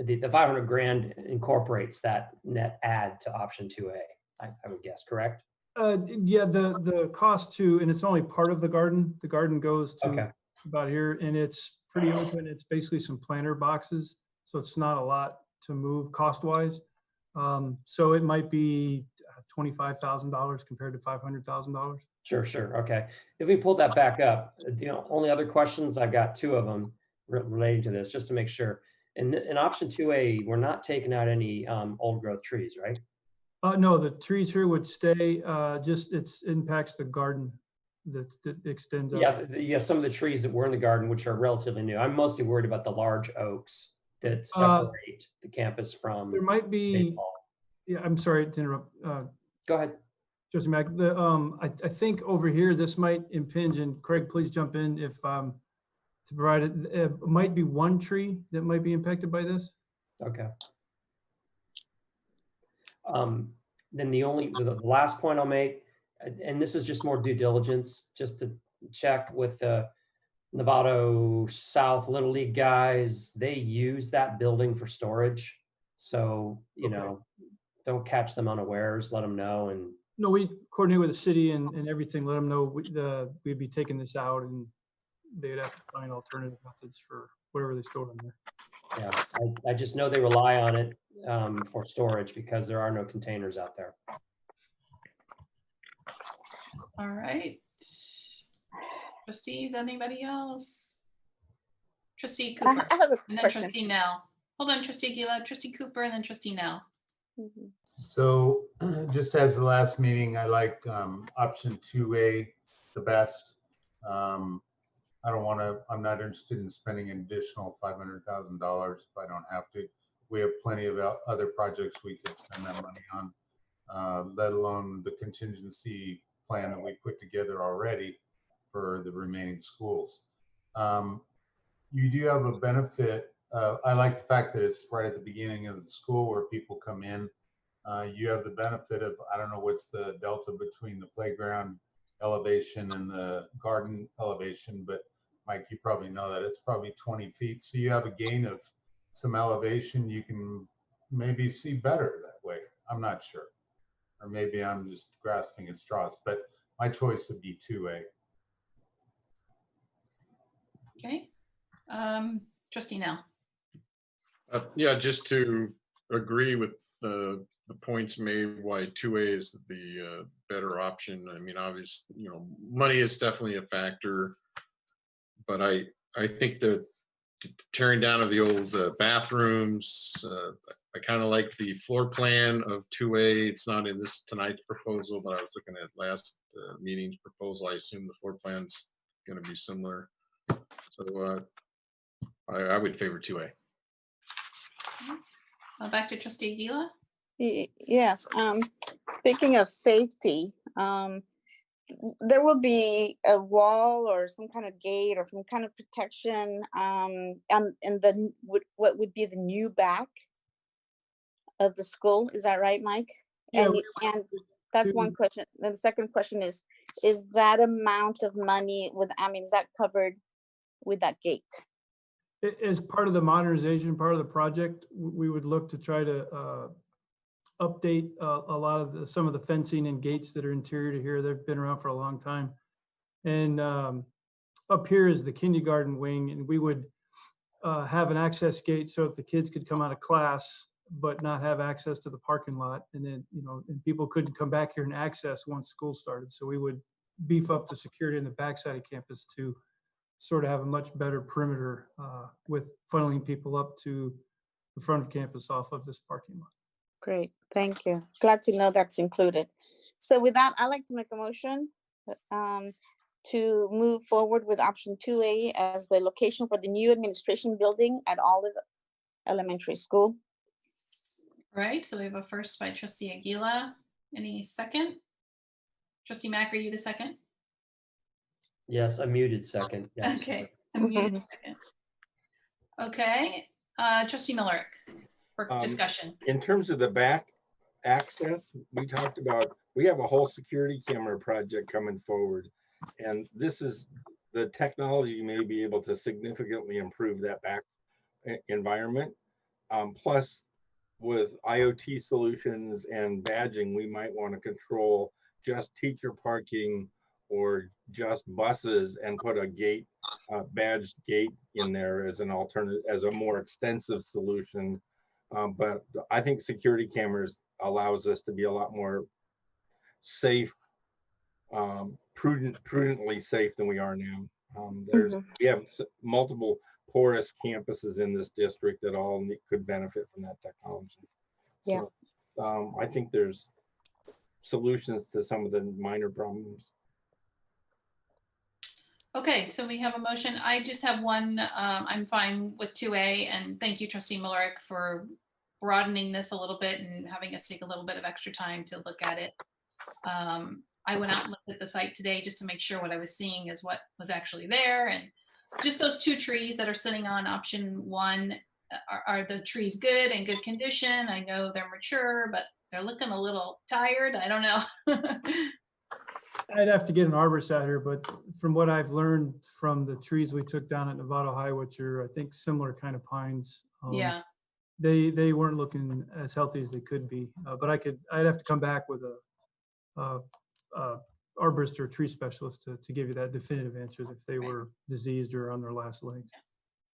the 500 grand incorporates that net add to option 2A, I would guess, correct? Yeah, the cost and it's only part of the garden. The garden goes to about here, and it's pretty open. It's basically some planter boxes, so it's not a lot to move cost-wise. So it might be $25,000 compared to $500,000. Sure. Okay. If we pull that back up, the only other questions, I've got 2 of them relating to this, just to make sure. In option 2A, we're not taking out any old growth trees, right? No, the trees here would stay. Just it impacts the garden that extends out. Yeah, some of the trees that were in the garden, which are relatively new. I'm mostly worried about the large oaks that separate the campus from. There might be. Yeah, I'm sorry to interrupt. Go ahead, Trustee Mack. I think over here this might impinge, and Craig, please jump in if to provide it. It might be one tree that might be impacted by this. Okay. Then the last point I'll make, and this is just more due diligence, just to check with the Novato South Little League guys. They use that building for storage. So, you know, don't catch them unawares, let them know. And no, we coordinate with the city and everything, let them know we'd be taking this out, and they'd have to find alternative methods for whatever they store in there. Yeah, I just know they rely on it for storage because there are no containers out there. All right. Trustees, anybody else? Trustee Cooper. I have a and then question. Trustee Nell. Hold on, Trustee Gila, Trustee Cooper, and then Trustee Nell. So just as the last meeting, I like option 2A the best. I don't want to, I'm not interested in spending an additional $500,000 if I don't have to. We have plenty of other projects we could spend that money on, let alone the contingency plan that we put together already for the remaining schools. You do have a benefit. I like the fact that it's right at the beginning of the school where people come in. You have the benefit of, I don't know what's the delta between the playground elevation and the garden elevation, but Mike, you probably know that it's probably 20 feet. So you have a gain of some elevation. You can maybe see better that way. I'm not sure. Or maybe I'm just grasping at straws, but my choice would be 2A. Okay. Trustee Nell. Yeah, just to agree with the points made why 2A is the better option. I mean, obviously, money is definitely a factor, but I think the tearing down of the old bathrooms, I kind of like the floor plan of 2A. It's not in this tonight's proposal, but I was looking at last meeting's proposal. I assume the floor plan's going to be similar. So I would favor 2A. Back to Trustee Aguila. Yes. Speaking of safety, there will be a wall or some kind of gate or some kind of protection in what would be the new back of the school. Is that right, Mike? Yeah, And that's one question. Then the second question is that amount of money is that covered with that gate? As part of the modernization, part of the project, we would look to try to update a lot of some of the fencing and gates that are interior to here. They've been around for a long time. And up here is the kindergarten wing, and we would have an access gate so if the kids could come out of class but not have access to the parking lot, and then and people couldn't come back here and access once school started. So we would beef up the security in the backside of campus to sort of have a much better perimeter with funneling people up to the front of campus off of this parking lot. Great, thank you. Glad to know that's included. So with that, I'd like to make a motion to move forward with option 2A as the location for the new administration building at Olive Elementary School. All right, so we have a first by Trustee Aguila. Any second? Trustee Mack, are you the second? Yes, I'm muted second. Yes. Okay, I'm muted second. Okay, Trustee Millerick for discussion. In terms of the back access, we talked about, we have a whole security camera project coming forward. And this is the technology may be able to significantly improve that back environment. Plus, with IoT solutions and badging, we might want to control just teacher parking or just buses and put a gate, badged gate in there as an alternative, as a more extensive solution. But I think security cameras allows us to be a lot more safe, prudently safe than we are now. We have multiple porous campuses in this district that all could benefit from that technology. Yeah. So I think there's solutions to some of the minor problems. Okay, so we have a motion. I just have one. I'm fine with 2A, and thank you, Trustee Millerick, for broadening this a little bit and having us take a little bit of extra time to look at it. I went out and looked at the site today just to make sure what I was seeing is what was actually there, and just those 2 trees that are sitting on option 1, are the trees good and good condition? I know they're mature, but they're looking a little tired. I don't know. I'd have to get an arborist out here, but from what I've learned from the trees we took down at Nevada High, which are, I think, similar kind of pines. Yeah. They weren't looking as healthy as they could be, but I'd have to come back with a arborist or tree specialist to give you that definitive answer if they were diseased or on their last legs.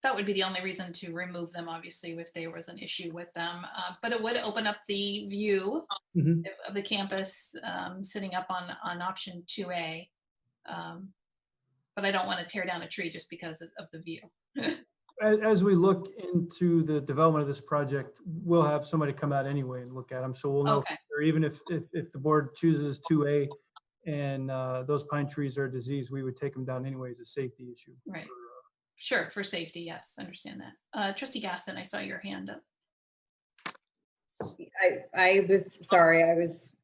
That would be the only reason to remove them, obviously, if there was an issue with them. But it would open up the view of the campus sitting up on option 2A. But I don't want to tear down a tree just because of the view. As we look into the development of this project, we'll have somebody come out anyway and look at them. So we'll know, or even if the board chooses 2A And those pine trees are diseased. We would take them down anyways, a safety issue. Right. Sure, for safety, yes, understand that. Trustee Gasson, I saw your hand up. I was sorry, I was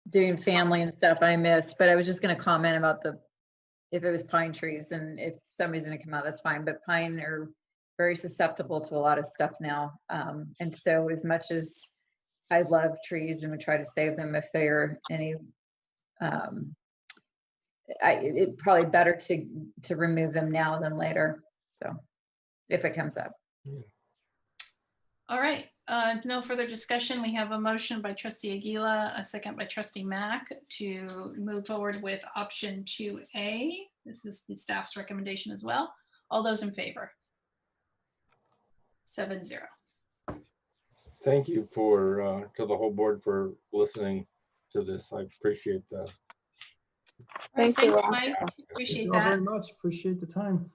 doing family and stuff I missed, but I was just gonna comment about if it was pine trees, and if somebody's gonna come out, that's fine, but pine are very susceptible to a lot of stuff now. And so as much as I love trees and would try to save them, if they are any, it's probably better to remove them now than later. So if it comes up. All right, no further discussion. We have a motion by trustee Aguila, a second by trustee Mack to move forward with option 2A. This is the staff's recommendation as well. All those in favor? 7-0. Thank you for to the whole board for listening to this. I appreciate that. All right, Thank you, thanks, Ross. Mike. Thank Appreciate you all very that. much. Appreciate the time.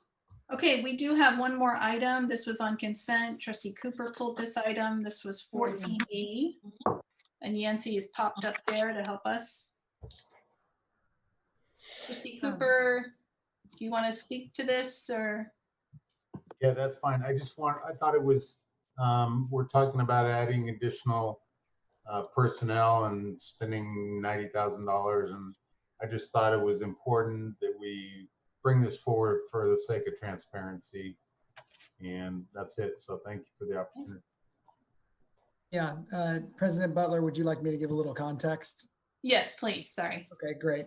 Okay, we do have one more item. This was on consent. Trustee Cooper pulled this item. This was 14E. And Yancy is popped up there to help us. Trustee Cooper, do you want to speak to this or? Yeah, that's fine. I thought it was, we're talking about adding additional personnel and spending $90,000. And I just thought it was important that we bring this forward for the sake of transparency. And that's it. So thank you for the opportunity. Yeah, President Butler, would you like me to give a little context? Yes, please. Sorry. Okay, great.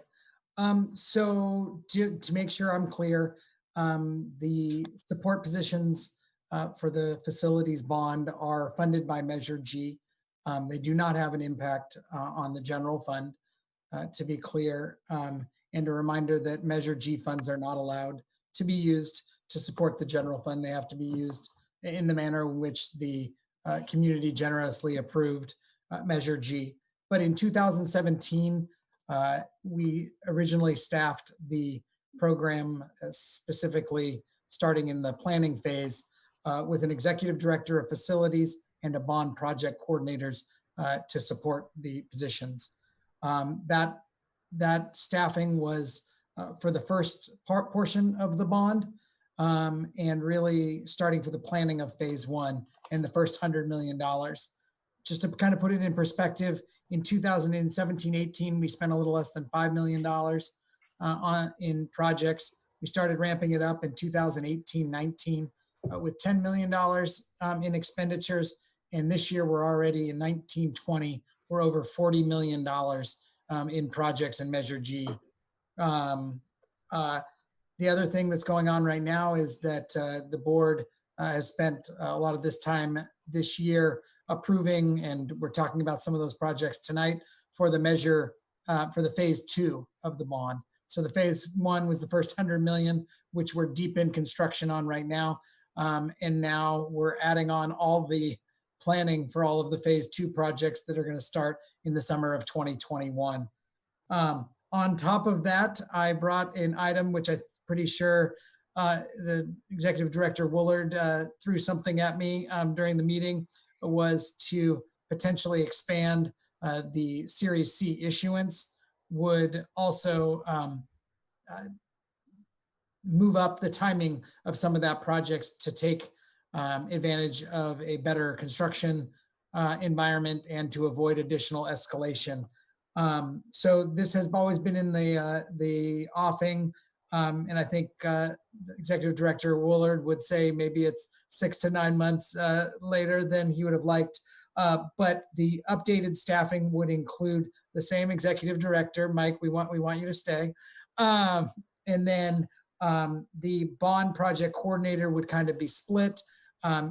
So to make sure I'm clear, the support positions for the facilities bond are funded by Measure G. They do not have an impact on the general fund, to be clear. And a reminder that Measure G funds are not allowed to be used to support the general fund. They have to be used in the manner in which the community generously approved Measure G. But in 2017, we originally staffed the program specifically starting in the planning phase with an executive director of facilities and a bond project coordinators to support the positions. That staffing was for the first portion of the bond and really starting for the planning of phase one and the first $100 million. Just to kind of put it in perspective, in 2017-18, we spent a little less than $5 million in projects. We started ramping it up in 2018-19 with $10 million in expenditures. And this year we're already in 19-20, we're over $40 million in projects in Measure G. The other thing that's going on right now is that the board has spent a lot of this time this year approving, and we're talking about some of those projects tonight for the measure for the phase two of the bond. So the phase one was the first 100 million, which we're deep in construction on right now. And now we're adding on all the planning for all of the phase two projects that are going to start in the summer of 2021. On top of that, I brought an item, which I'm pretty sure the executive director Woolard threw something at me during the meeting, was to potentially expand the Series C issuance, would also move up the timing of some of that projects to take advantage of a better construction environment and to avoid additional escalation. So this has always been in the offing. And I think Executive Director Woolard would say maybe it's 6 to 9 months later than he would have liked. But the updated staffing would include the same executive director. Mike, we want you to stay. And then the bond project coordinator would kind of be split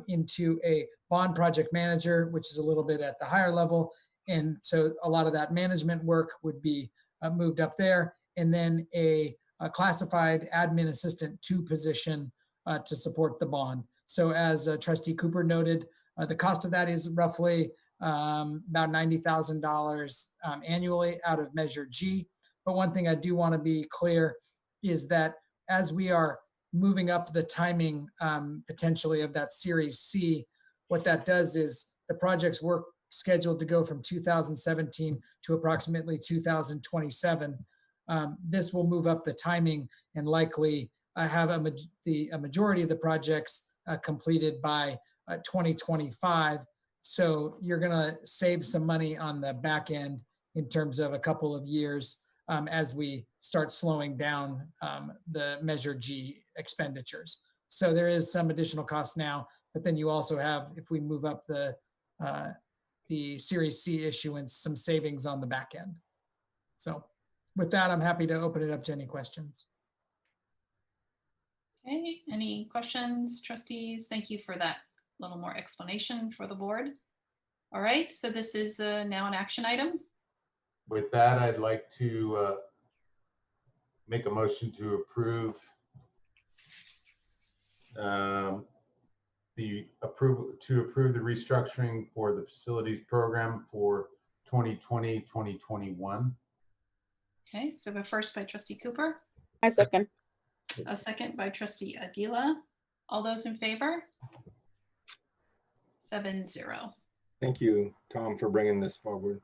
into a bond project manager, which is a little bit at the higher level. And so a lot of that management work would be moved up there. And then a classified admin assistant 2 position to support the bond. So as Trustee Cooper noted, the cost of that is roughly about $90,000 annually out of Measure G. But one thing I do want to be clear is that as we are moving up the timing potentially of that Series C, what that does is the project's work scheduled to go from 2017 to approximately 2027. this will move up the timing and likely have a majority of the projects completed by 2025. So you're going to save some money on the back end in terms of a couple of years as we start slowing down the Measure G expenditures. So there is some additional cost now, but then you also have, if we move up the Series C issuance, some savings on the back end. So with that, I'm happy to open it up to any questions. Okay, any questions, trustees? Thank you for that little more explanation for the board. All right, so this is now an action item. With that, I'd like to make a motion to approve to approve the restructuring for the facilities program for 2020, 2021. Okay, so the first by trustee Cooper, I second. a second by trustee Aguila. All those in favor? 7-0. Thank you, Tom, for bringing this forward.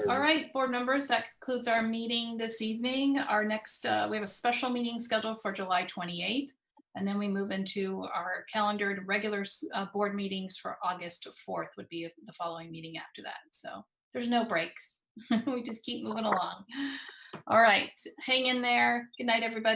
All right, board members, that concludes our meeting this evening. Our next, we have a special meeting scheduled for July 28th. And then we move into our calendared regular board meetings for August 4th would be the following meeting after that. So there's no breaks. We just keep moving along. All right, hang in there. Good night, everybody.